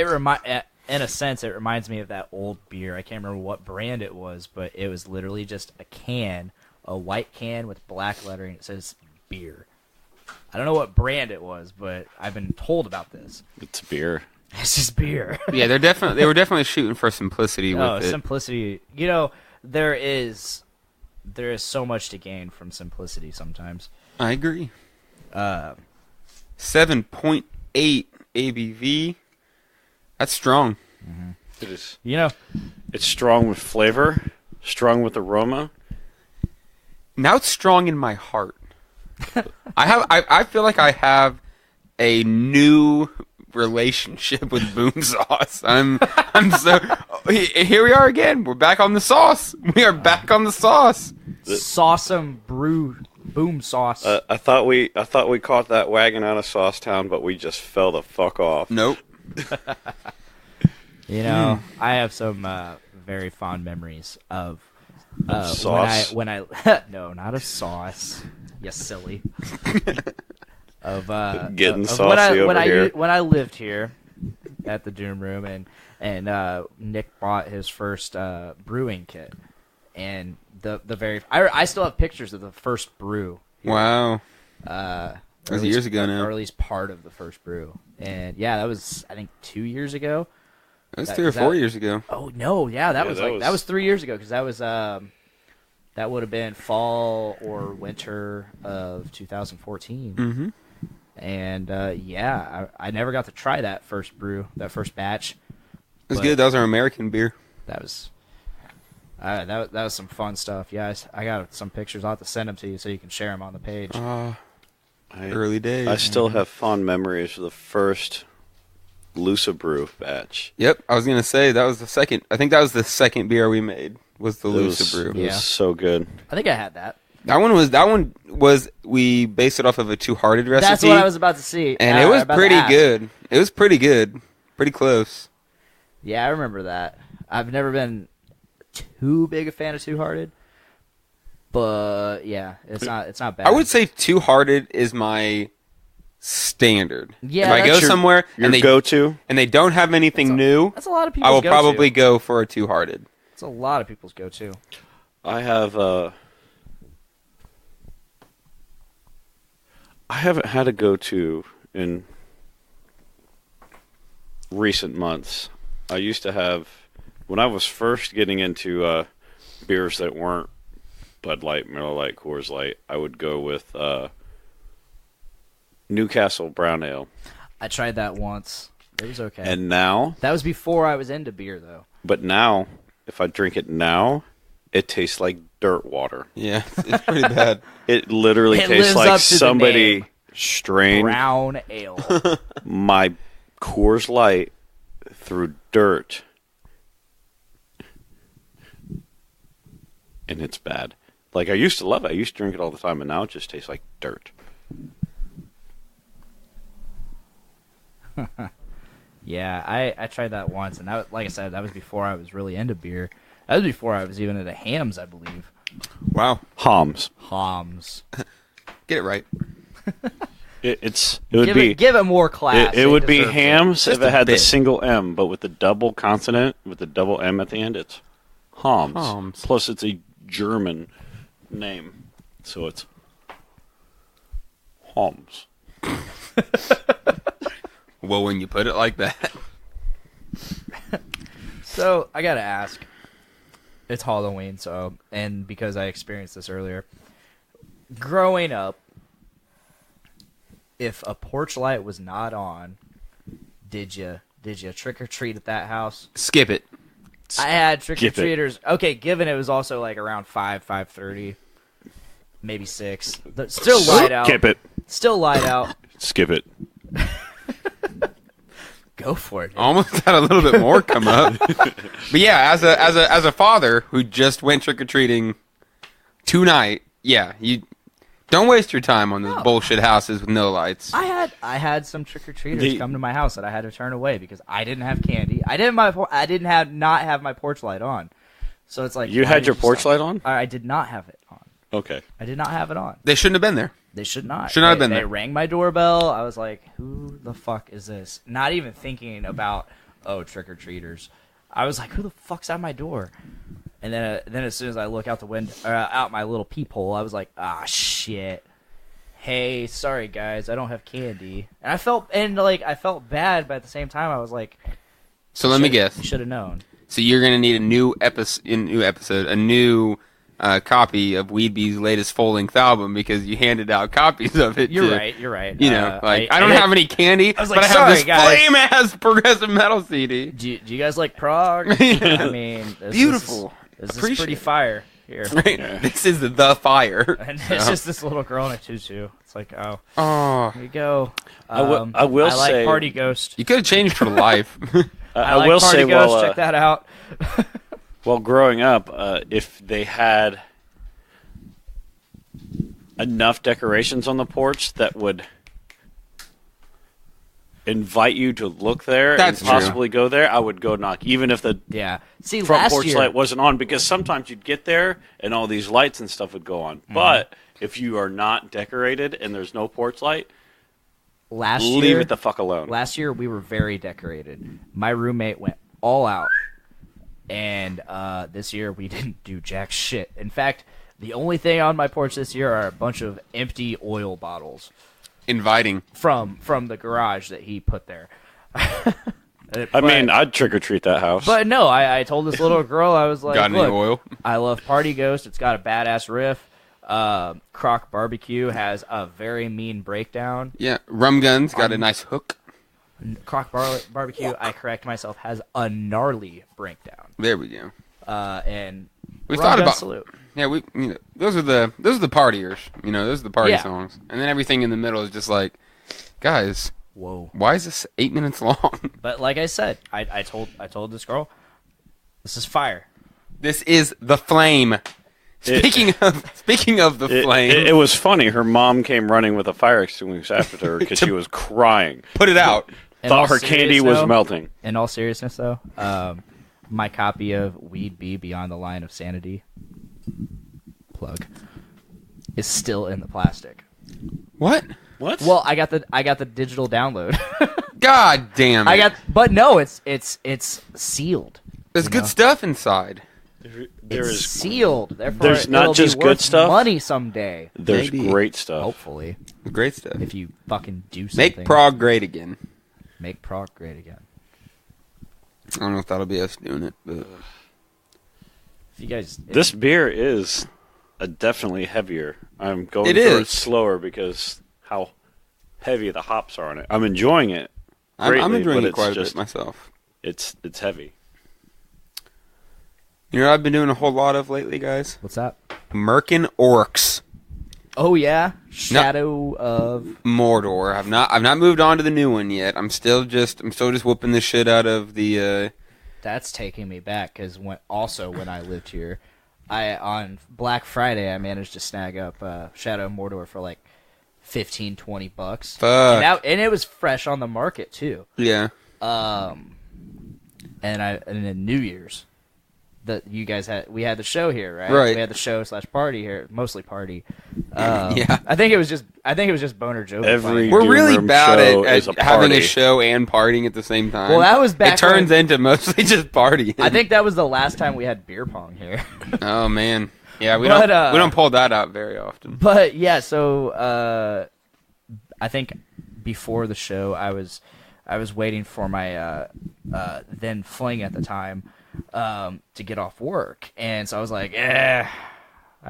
In a sense, it reminds me of that old beer. I can't remember what brand it was, but it was literally just a can, a white can with black lettering. It says beer. I don't know what brand it was, but I've been told about this. It's beer. It's just beer. Yeah, they were definitely shooting for simplicity with it. Simplicity. There is so much to gain from simplicity sometimes. I agree. 7.8 ABV. That's strong. Mm-hmm. It is. It's strong with flavor, strong with aroma. Now it's strong in my heart. I feel like I have a new relationship with Boom Sauce. I'm so here we are again. We're back on the sauce. We are back on the sauce. Sawsome brew Boom Sauce. I thought we caught that wagon out of Saucetown, but we just fell the fuck off. Nope. I have some very fond memories of sauce. when I no, not of sauce. You silly. Of Getting of saucy over here. when I lived here at the Doom Room and Nick bought his first brewing kit, and I still have pictures of the first brew. Wow. That was years ago now. or at least part of the first brew. And yeah, that was I think 2 years ago. That was 3 or 4 years ago. Oh no, yeah, that was 3 years ago because that was that would have been fall or winter of 2014. Mm-hmm. And I never got to try that first brew, that first batch. was good. That was our American beer. That was that was some fun stuff. Yeah, I got some pictures. I'll have to send them to you so you can share them on the page. Early days. I still have fond memories of the first Lusa Brew batch. Yep, I was gonna say that was the second. I think that was the second beer we made. Was the It was, Lusa Brew? it was so good. I think I had that. That one was we based it off of a Two Hearted recipe. That's what I was about to see. And it was pretty good. It was pretty good. Pretty close. Yeah, I remember that. I've never been too big a fan of Two Hearted, but yeah, it's not bad. I would say Two Hearted is my standard. Yeah, if I go somewhere and they go-to, and they don't have anything new, that's a lot of people's I will go-to. probably go for a Two Hearted. It's a lot of people's go-to. I haven't had a go-to in recent months. I used to have, when I was first getting into beers that weren't Bud Light, Miller Lite, Coors Light, I would go with Newcastle Brown Ale. I tried that once. It was okay. And now, that was before I was into beer, though. but now, if I drink it now, it tastes like dirt water. Yeah, it's pretty bad. It literally It tastes lives up like to the somebody name. strained Brown ale. my Coors Light through dirt, and it's bad. Like, I used to love it. I used to drink it all the time, and now it just tastes like dirt. Yeah, I tried that once, and that, like I said, that was before I was really into beer. That was before I was even into hams, I believe. Wow. Hams. Get it right. It would be give it more class. it would be deserves hams Just if it a had the bit. single M, but with the double consonant, with the double M at the end, it's Hams. Hams. Plus, it's a German name, so it's Hams. Well, when you put it like that. So I gotta ask. It's Halloween, so and because I experienced this earlier, growing up, if a porch light was not on, did you trick or treat at that house? Skip it. I had trick or Skip it. treaters. Okay, given it was also like around 5:30, maybe 6. Still light out. Skip it. Still light out. Skip it. Go for it. Almost had a little bit more come up. But yeah, as a father who just went trick or treating tonight, yeah, you don't waste your time on those bullshit houses with no lights. I had some trick or treaters come to my house that I had to turn away because I didn't have candy. I didn't have my porch light on. So it's like You why had did your porch stop? light on? I did not have it on. Okay. I did not have it on. They shouldn't have been there. They should not. Should not have been They there. rang my doorbell. I was like, who the fuck is this? Not even thinking about, trick-or-treaters. I was like, who the fuck's at my door? And then as soon as I look out the window, out my little peephole, I was like, ah, shit. Hey, sorry guys, I don't have candy. And I felt bad, but at the same time, I was like, So let me guess. you should have known. So you're gonna need a new episode, a new copy of Weedbee's latest full-length album because you handed out copies of it. You're to, right. You're right. You know, I don't have any candy, I was but like, I have sorry, this guys. flame-ass progressive metal CD. Do you guys like prog? I mean, Beautiful. This is Appreciate pretty it. fire here. Right? This is the fire. And it's just this little girl in a tutu. It's like, oh, Oh, here you go. I will I like say- Party Ghost. you could have changed for life. I I like will Party say, Ghost. well, Check that out. well, growing up, if they had enough decorations on the porch that would invite you to look there That's and true. possibly go there, I would go knock, even if the Yeah. See, front last porch year, light wasn't on, because sometimes you'd get there and all these lights and stuff would go on. Mm-hmm. But if you are not decorated and there's no porch light, leave leave it the fuck alone. Last year we were very decorated. My roommate went all out, and this year we didn't do jack shit. In fact, the only thing on my porch this year are a bunch of empty oil bottles Inviting. from the garage that he put there. I mean, I'd trick or treat that house. But no, I told this little girl, I was like, Got any look, oil? I love Party Ghost. It's got a badass riff. Croc Barbecue has a very mean breakdown. Yeah, Rum Gun's got a nice hook. Barbecue, I correct myself, has a gnarly breakdown. There we go. And We Ron thought Gun about Salute. Yeah, those are the partiers. Those are the party Yeah. songs. And then everything in the middle is just like, guys, Whoa. why is this 8 minutes long? But like I said, I told this girl, this is fire. This is the flame. Speaking of the flame, it was funny. Her mom came running with a fire extinguisher after her because she was crying. put it out. In all Thought her candy was seriousness, though- melting. In all seriousnness, though, my copy of Weed Bee Beyond the Line of Sanity plug is still in the plastic. What? What? Well, I got the digital download. God damn it. But no, it's sealed. There's good stuff inside. There It's is sealed. Therefore, there's not it'll just be good worth stuff. money someday. there's Maybe. great stuff. Hopefully, Great stuff. if you fucking do something. Make prog great again. Make prog great again. I don't know if that'll be us doing it, but If you guys, This beer is definitely heavier. I'm going It through is. it slower because how heavy the hops are on it. I'm enjoying it. I'm greatly, enjoying but it it's quite a just- bit myself. It's heavy. You know what I've been doing a whole lot of lately, guys? what's that? Merkin Orcs. Oh yeah, Shadow of Mordor. I've not moved on to the new one yet. I'm still just whooping the shit out of the That's taking me back because when I lived here, on Black Friday I managed to snag up Shadow of Mordor for like $15-20. Fuck. And it was fresh on the market too. yeah. And then New Year's, we had the show here, right? Right. We had the show / party here, mostly party. Yeah. I think it was just Boner Joe. Every- We're Doom really Room bad show at is a having a party. show and partying at the same time. Well, that was back It turns when- into mostly just partying. I think that was the last time we had beer pong here. Oh man. Yeah, we But, don't pull that out very often. But yeah, so I think before the show, I was waiting for my then fling at the time to get off work, and so I was like, I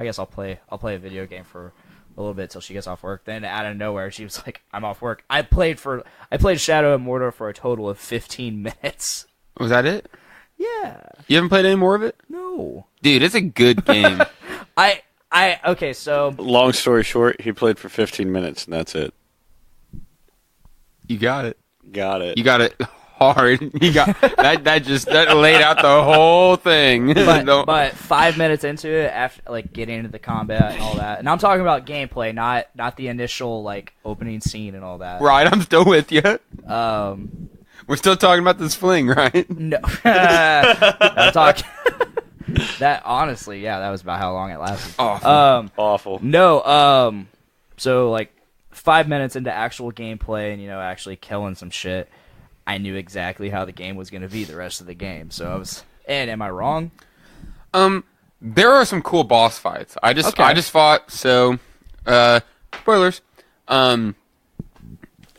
guess I'll play a video game for a little bit till she gets off work. Then out of nowhere, she was like, I'm off work. I played Shadow of Mordor for a total of 15 minutes. Was that it? Yeah. You haven't played any more of it? No. Dude, it's a good game. Okay, so Long story short, he played for 15 minutes, and that's it. You got it. Got it. You got it hard. You got that laid out the whole thing. but 5 minutes into it, after like getting into the combat and all that, and I'm talking about gameplay, not the initial like opening scene and all that. Right, I'm still with you. We're still talking about this fling, right? No, I'm talking. That honestly, yeah, that was about how long it lasted. Awful. Awful. No, so like 5 minutes into actual gameplay and actually killing some shit, I knew exactly how the game was going to be the rest of the game. So I was. And am I wrong? There are some cool boss fights. I just fought. So, spoilers.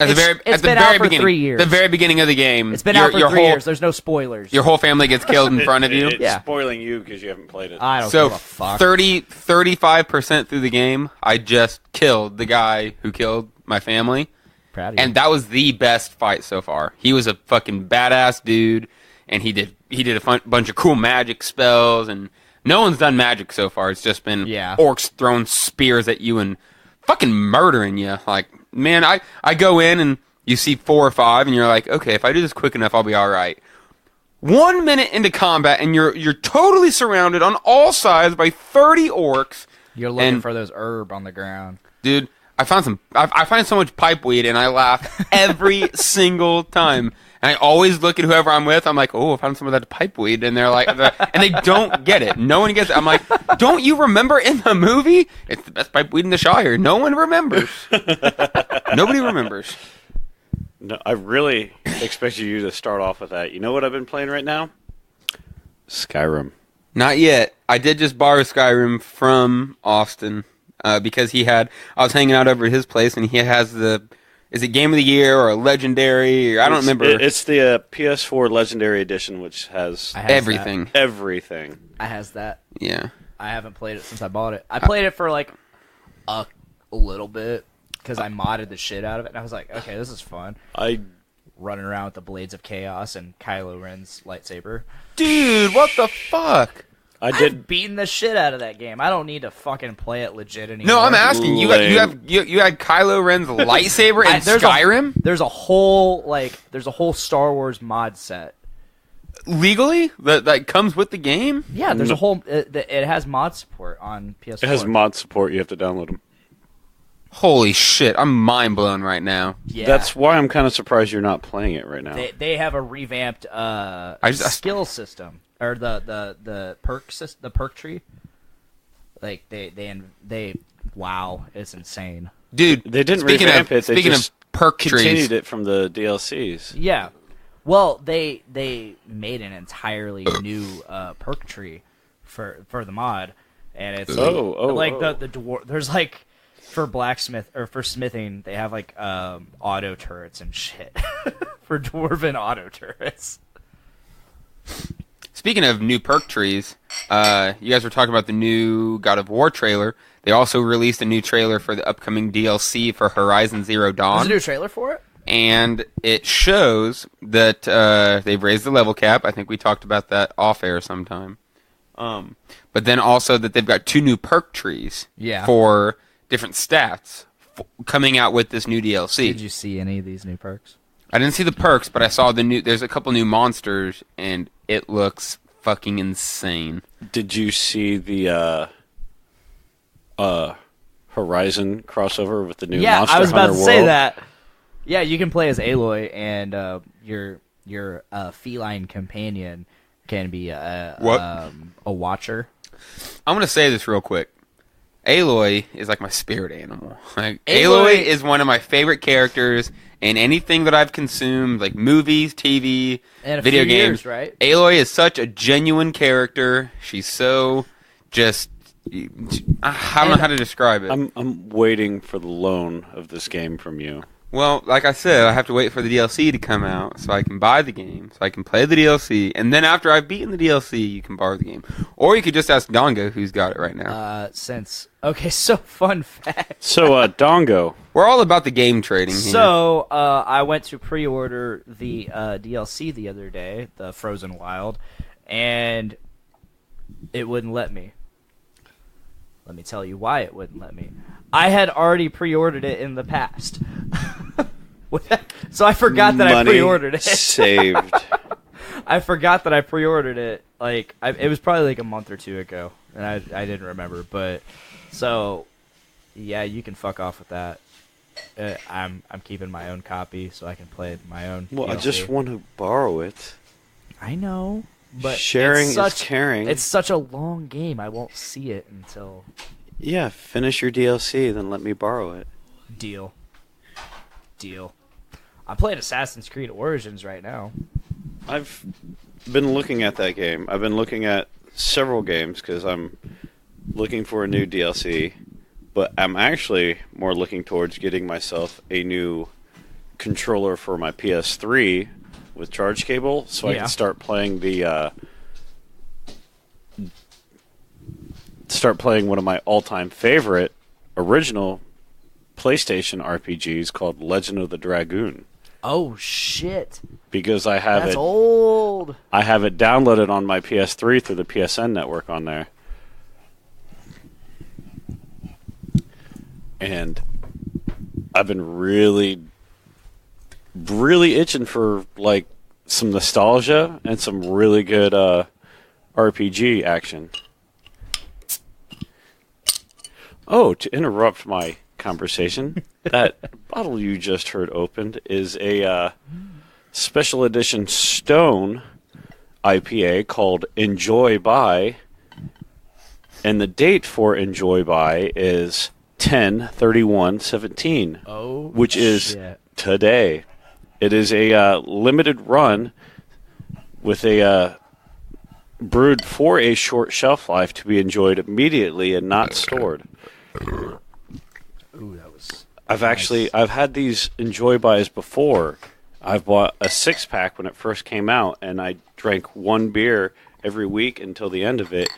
At the been very out for beginning, 3 years. the very beginning of the game. It's been out for 3 years. There's no spoilers. Your whole family gets killed in front of you. It's Yeah. spoiling you because you haven't played it. I don't So give a fuck. 35% through the game, I just killed the guy who killed my family. Proud of you. And that was the best fight so far. He was a fucking badass dude, and he did a bunch of cool magic spells, and no one's done magic so far. It's just been orcs throwing spears at you and fucking murdering you. Like, man, I go in and you see 4 or 5, and you're like, okay, if I do this quick enough, I'll be all right. 1 minute into combat, and you're totally surrounded on all sides by 30 orcs. You're looking for those herb on the ground. Dude, I find so much pipe weed, and I laugh every single time. And I always look at whoever I'm with. I'm like, oh, I found some of that pipe weed, and they're like, and they don't get it. No one gets it. I'm like, don't you remember in the movie? It's the best pipe weed in the Shire. No one remembers. Nobody remembers. No, I really expected you to start off with that. You know what I've been playing right now? Skyrim. Not yet. I did just borrow Skyrim from Austin because I was hanging out over at his place, and he has is it Game of the Year or a Legendary? I don't remember. It's the PS4 Legendary Edition, which has everything. Everything. I has that. Yeah. I haven't played it since I bought it. I played it for like a little bit because I modded the shit out of it, and I was like, okay, this is fun. I running around with the Blades of Chaos and Kylo Ren's lightsaber. Dude, what the fuck? I've beaten the shit out of that game. I don't need to fucking play it legit anymore. No, I'm asking you. You had Kylo Ren's lightsaber in Skyrim. There's a whole Star Wars mod set. Legally, that comes with the game. Yeah, there's a whole. It has mod support on PS4. It has mod support. You have to download them. Holy shit! I'm mind blown right now. Yeah. That's why I'm kind of surprised you're not playing it right now. They have a revamped skill system, or the perk tree. Like they wow, it's insane. Dude, they didn't revamp it. They just perk continued trees. it from the DLCs. Yeah, well they made an entirely new perk tree for the mod, and it's the dwarf. There's like. For blacksmith or for smithing, they have like auto turrets and shit for dwarven auto turrets. Speaking of new perk trees, you guys were talking about the new God of War trailer. They also released a new trailer for the upcoming DLC for Horizon Zero Dawn. There's a new trailer for it? And it shows that they've raised the level cap. I think we talked about that off air sometime. But then also that they've got 2 new perk trees for different stats coming out with this new DLC. Did you see any of these new perks? I didn't see the perks, but I saw there's a couple new monsters, and it looks fucking insane. Did you see the Horizon crossover with the new Monster Hunter World? Yeah, I was about to say that. Yeah, you can play as Aloy, and your feline companion can be a watcher. I'm going to say this real quick. Aloy is like my spirit animal. Like, Aloy is one of my favorite characters in anything that I've consumed, like movies, TV, and video games. Years, right? Aloy is such a genuine character. She's so just... I don't know how to describe it. I'm waiting for the loan of this game from you. Well, like I said, I have to wait for the DLC to come out so I can buy the game, so I can play the DLC, and then after I've beaten the DLC, you can borrow the game. Or you could just ask Dongo, who's got it right now. So fun fact. So, Dongo. We're all about the game trading here. So, I went to pre-order the DLC the other day, the Frozen Wild, and it wouldn't let me. Let me tell you why it wouldn't let me. I had already pre-ordered it in the past. So I forgot that I pre-ordered it. Saved. I forgot that I pre-ordered it. Like it was probably like a month or 2 ago, and I didn't remember. But so yeah, you can fuck off with that. I'm keeping my own copy so I can play my own. Well, DLC. I just want to borrow it. I know, but sharing is caring. It's such a long game. I won't see it until. Yeah, finish your DLC, then let me borrow it. Deal. I'm playing Assassin's Creed Origins right now. I've been looking at that game. I've been looking at several games because I'm looking for a new DLC, but I'm actually more looking towards getting myself a new controller for my PS3 with charge cable so I can start playing one of my all-time favorite original PlayStation RPGs called Legend of the Dragoon. Oh shit! Because I have That's old. I have it downloaded on my PS3 through the PSN network on there. And I've been really itching for like some nostalgia and some really good RPG action. Oh, to interrupt my conversation, that bottle you just heard opened is a special edition Stone IPA called Enjoy By, and the date for Enjoy By is 10/31/17. Oh, which is today. It is a limited run with a brewed for a short shelf life to be enjoyed immediately and not stored. Ooh, that was. I've had these Enjoy Buys before. I've bought a 6-pack when it first came out, and I drank one beer every week until the end of it,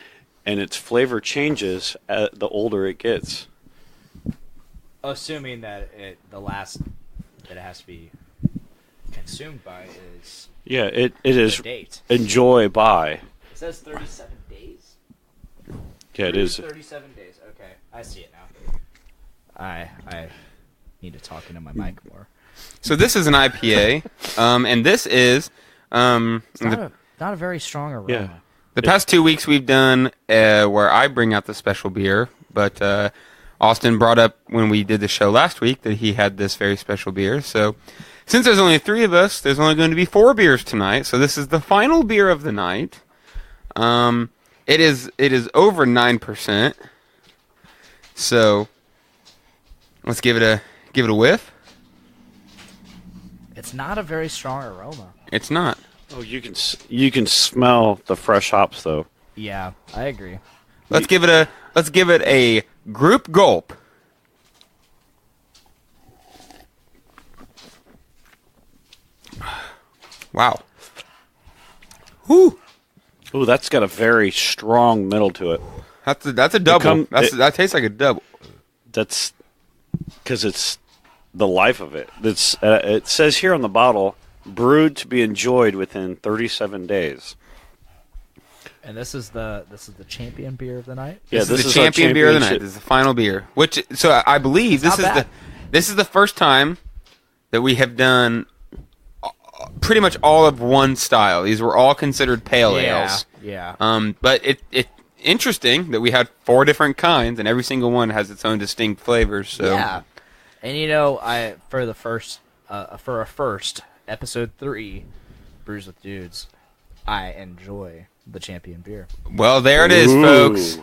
and its flavor changes the older it gets. Assuming that it has to be consumed by is Yeah, it the is date. enjoy by. It says 37 days. Yeah, it is. 37 days. Okay, I see it now. I need to talk into my mic more. So this is an IPA, and this is It's not a very strong aroma. Yeah. the past 2 weeks we've done where I bring out the special beer, but Austin brought up when we did the show last week that he had this very special beer. So since there's only 3 of us, there's only going to be 4 beers tonight. So this is the final beer of the night. It is over 9%. So let's give it a whiff. It's not a very strong aroma. It's not. Oh, you can smell the fresh hops though. Yeah, I agree. Let's give it a group gulp. Wow. Whew. Ooh, that's got a very strong middle to it. That's a double. That tastes like a double. That's because it's the life of it. It says here on the bottle, brewed to be enjoyed within 37 days. And this is the champion beer of the night. Yeah, This is the champion beer of the night. championship- This is the final beer. So I believe It's not this is the first time that we have done pretty much all of one style. These were all considered pale ales. Yeah. But it's interesting that we had 4 different kinds, and every single one has its own distinct flavors. So Yeah. And for a first episode 3, Brews with Dudes, I enjoy the champion beer. well, there it is, Ooh. folks.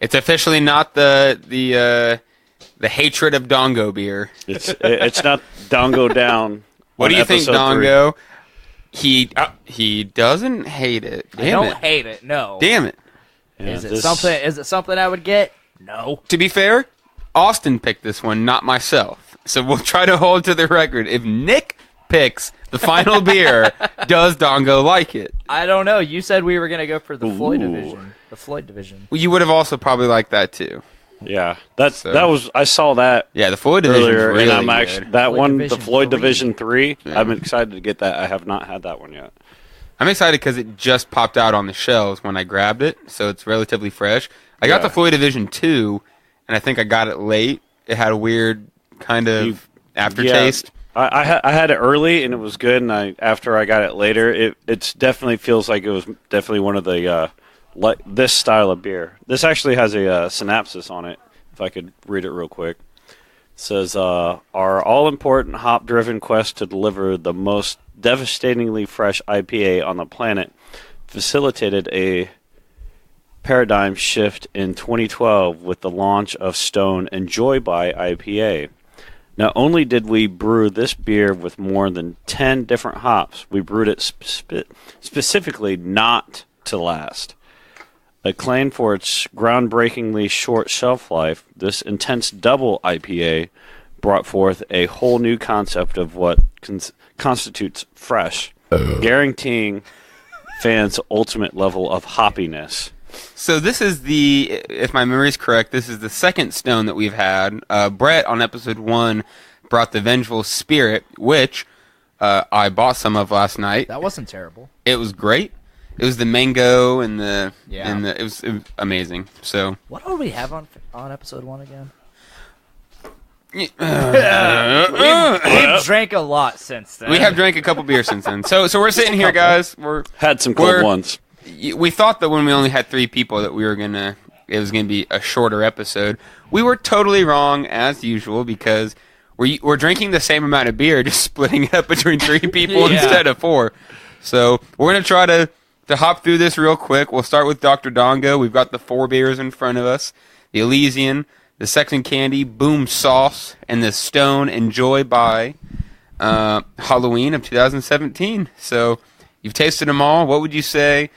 It's officially not the hatred of Dongo beer. It's not Dongo down. What on do you think, episode 3. Dongo? He doesn't hate it. I Damn don't it. hate it. No. Damn it. Yeah, Is it this- something I would get? No. To be fair, Austin picked this one, not myself. So we'll try to hold to the record. If Nick picks the final beer, does Dongo like it? I don't know. You said we were gonna go for the Floyd Ooh. division. The Floyd division. Well, you would have also probably liked that too. Yeah, So- that was. I saw that Yeah, the Floyd division earlier, really and I'm good. actually that Floyd one, the Division Floyd 3. Division 3. Yeah. I'm excited to get that. I have not had that one yet. I'm excited because it just popped out on the shelves when I grabbed it, so it's relatively fresh. I got Yeah. the Floyd Division 2, and I think I got it late. It had a weird kind of aftertaste. I had it early and it was good, and after I got it later, it's definitely feels like it was definitely one of the this style of beer. This actually has a synopsis on it. If I could read it real quick, it says, "Our all-important hop-driven quest to deliver the most devastatingly fresh IPA on the planet facilitated a paradigm shift in 2012 with the launch of Stone and Joy by IPA. Not only did we brew this beer with more than 10 different hops, we brewed it specifically not to last. Acclaimed for its groundbreakingly short shelf life, this intense double IPA brought forth a whole new concept of what constitutes fresh, guaranteeing fans' ultimate level of hoppiness." So this is if my memory is correct, this is the second Stone that we've had. Brett on episode 1 brought the Vengeful Spirit, which I bought some of last night. That wasn't terrible. It was great. It was the mango and Yeah. it was amazing. So What did we have on episode 1 again? We've drank a lot since then. we have drank a couple beers since then. So we're sitting here, guys. Had some cold ones. We thought that when we only had 3 people that it was gonna be a shorter episode. We were totally wrong as usual because we're drinking the same amount of beer, just splitting it up between 3 people Yeah. instead of 4. So we're gonna try to hop through this real quick. We'll start with Dr. Dongo. We've got the 4 beers in front of us: the Elysian, the Sex and Candy, Boom Sauce, and the Stone and Joy by Halloween of 2017. So you've tasted them all. What would you say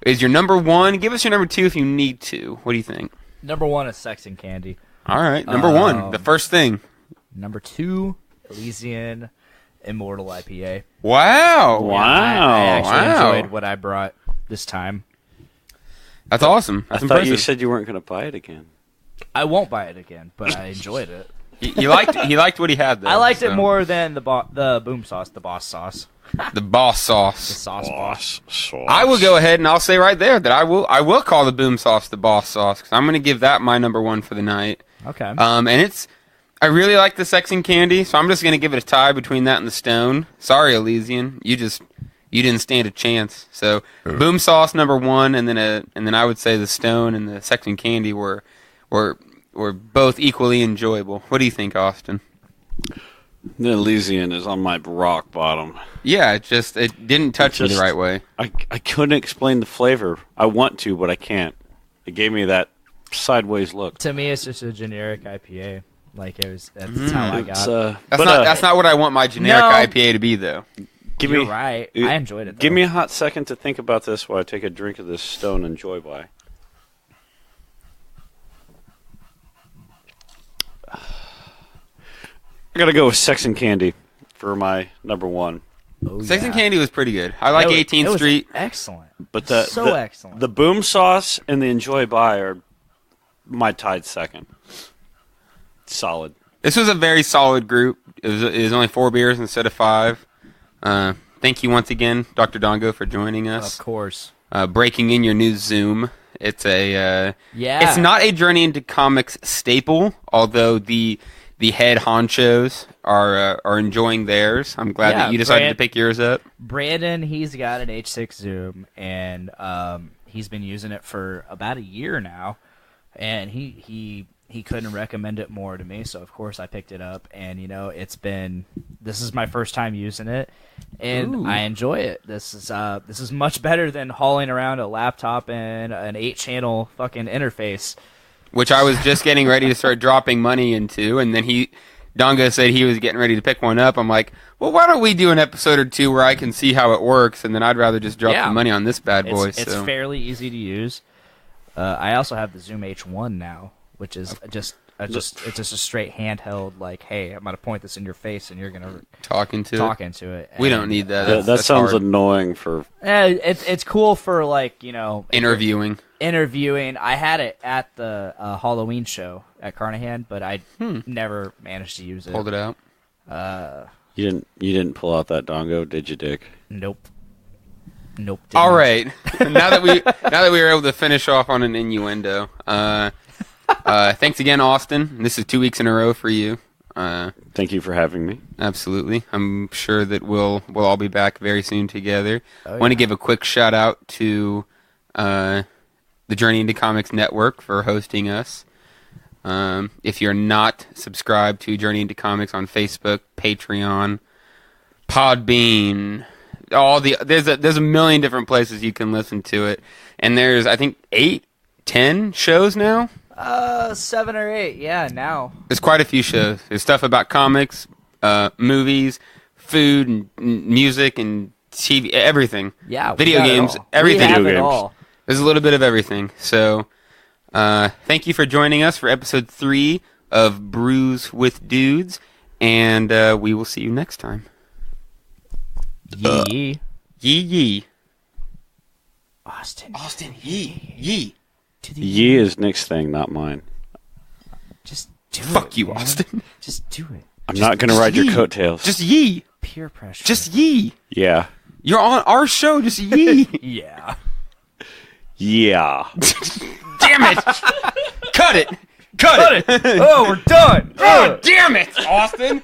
is your number 1? Give us your number 2 if you need to. What do you think? Number 1 is Sex and Candy. All right, number 1, the first thing. Number 2, Elysian Immortal IPA. Wow. Wow. I actually wow. enjoyed what I brought this time. That's awesome. I That's thought impressive. you said you weren't going to buy it again. I won't buy it again, but I enjoyed it. He liked what he had though. I liked so. it more than the boom sauce, the boss sauce, The boss the sauce. sauce boss. Sauce. I will go ahead and I'll say right there that I will call the boom sauce the boss sauce because I'm going to give that my number one for the night. Okay. And I really like the Sexton Candy, so I'm just going to give it a tie between that and the Stone. Sorry, Elysian, you didn't stand a chance. So boom sauce number one, and then I would say the Stone and the Sexton Candy were both equally enjoyable. What do you think, Austin? The Elysian is on my rock bottom. Yeah, it didn't touch me the right way. I couldn't explain the flavor. I want to, but I can't. It gave me that sideways look. To me, it's just a generic IPA. Like that's how I got it. That's not what I want my generic No. IPA to be, though. You're right. I enjoyed it, though. Give me a hot second to think about this while I take a drink of this Stone and Joy by. I gotta go with Sexton Candy for my number one. Oh, Sexton yeah. Candy was pretty good. I like It was- 18th it was Street. Excellent. But Excellent. The Boom Sauce and the Enjoy By are my tied second. Solid. This was a very solid group. It was only 4 beers instead of 5. Thank you once again, Dr. Dongo, for joining us. Of course. Breaking in your new Zoom. It's Yeah. It's not a Journey into Comics staple, although the head honchos are enjoying theirs. I'm glad that you decided to pick yours up. Brandon, he's got an H6 Zoom, and he's been using it for about a year now, and he couldn't recommend it more to me, so of course I picked it up, and this is my first time using it, and Ooh. I enjoy it. This is much better than hauling around a laptop and an 8-channel fucking interface. Which I was just getting ready to start dropping money into, and then Dongo said he was getting ready to pick one up. I'm like, well, why don't we do an episode or two where I can see how it works, and then I'd rather just drop the money on this bad boy. It's fairly easy to use. I also have the Zoom H1 now, which is it's just a straight handheld. Like, hey, I'm gonna point this in your face, and you're gonna talk into it. We don't need that. That sounds hard. annoying for. It's cool for Interviewing. I had it at the Halloween show at Carnahan, but I never managed to use it. Hold it out. You didn't pull out that Dongo, did you, Dick? Nope. Did All not. right. now that we were able to finish off on an innuendo, thanks again, Austin. This is 2 weeks in a row for you. Thank you for having me. Absolutely. I'm sure that we'll all be back very soon together. Want to give a quick shout out to the Journey into Comics Network for hosting us. If you're not subscribed to Journey into Comics on Facebook, Patreon, Podbean, there's a million different places you can listen to it, and there's I think 8-10 shows now. 7 or 8, yeah. Now There's quite a few shows. There's stuff about comics, movies, food, and music, and TV, everything. yeah, we Video got it games, all. everything. We have Video it games. all. There's a little bit of everything. So, thank you for joining us for episode 3 of Brews with Dudes, and we will see you next time. Yee. Yee. Austin, Yee. to the Ye is Nick's thing, not mine. Just do Fuck it, you, man. Austin. Just do it. I'm not going to ride your yee. coattails. Just yee. Peer pressure. Just yee. Yeah. You're on our show. Just yee. yeah. Yeah. Damn it. Cut it. Cut it. Oh, we're done. Oh, damn it, Austin.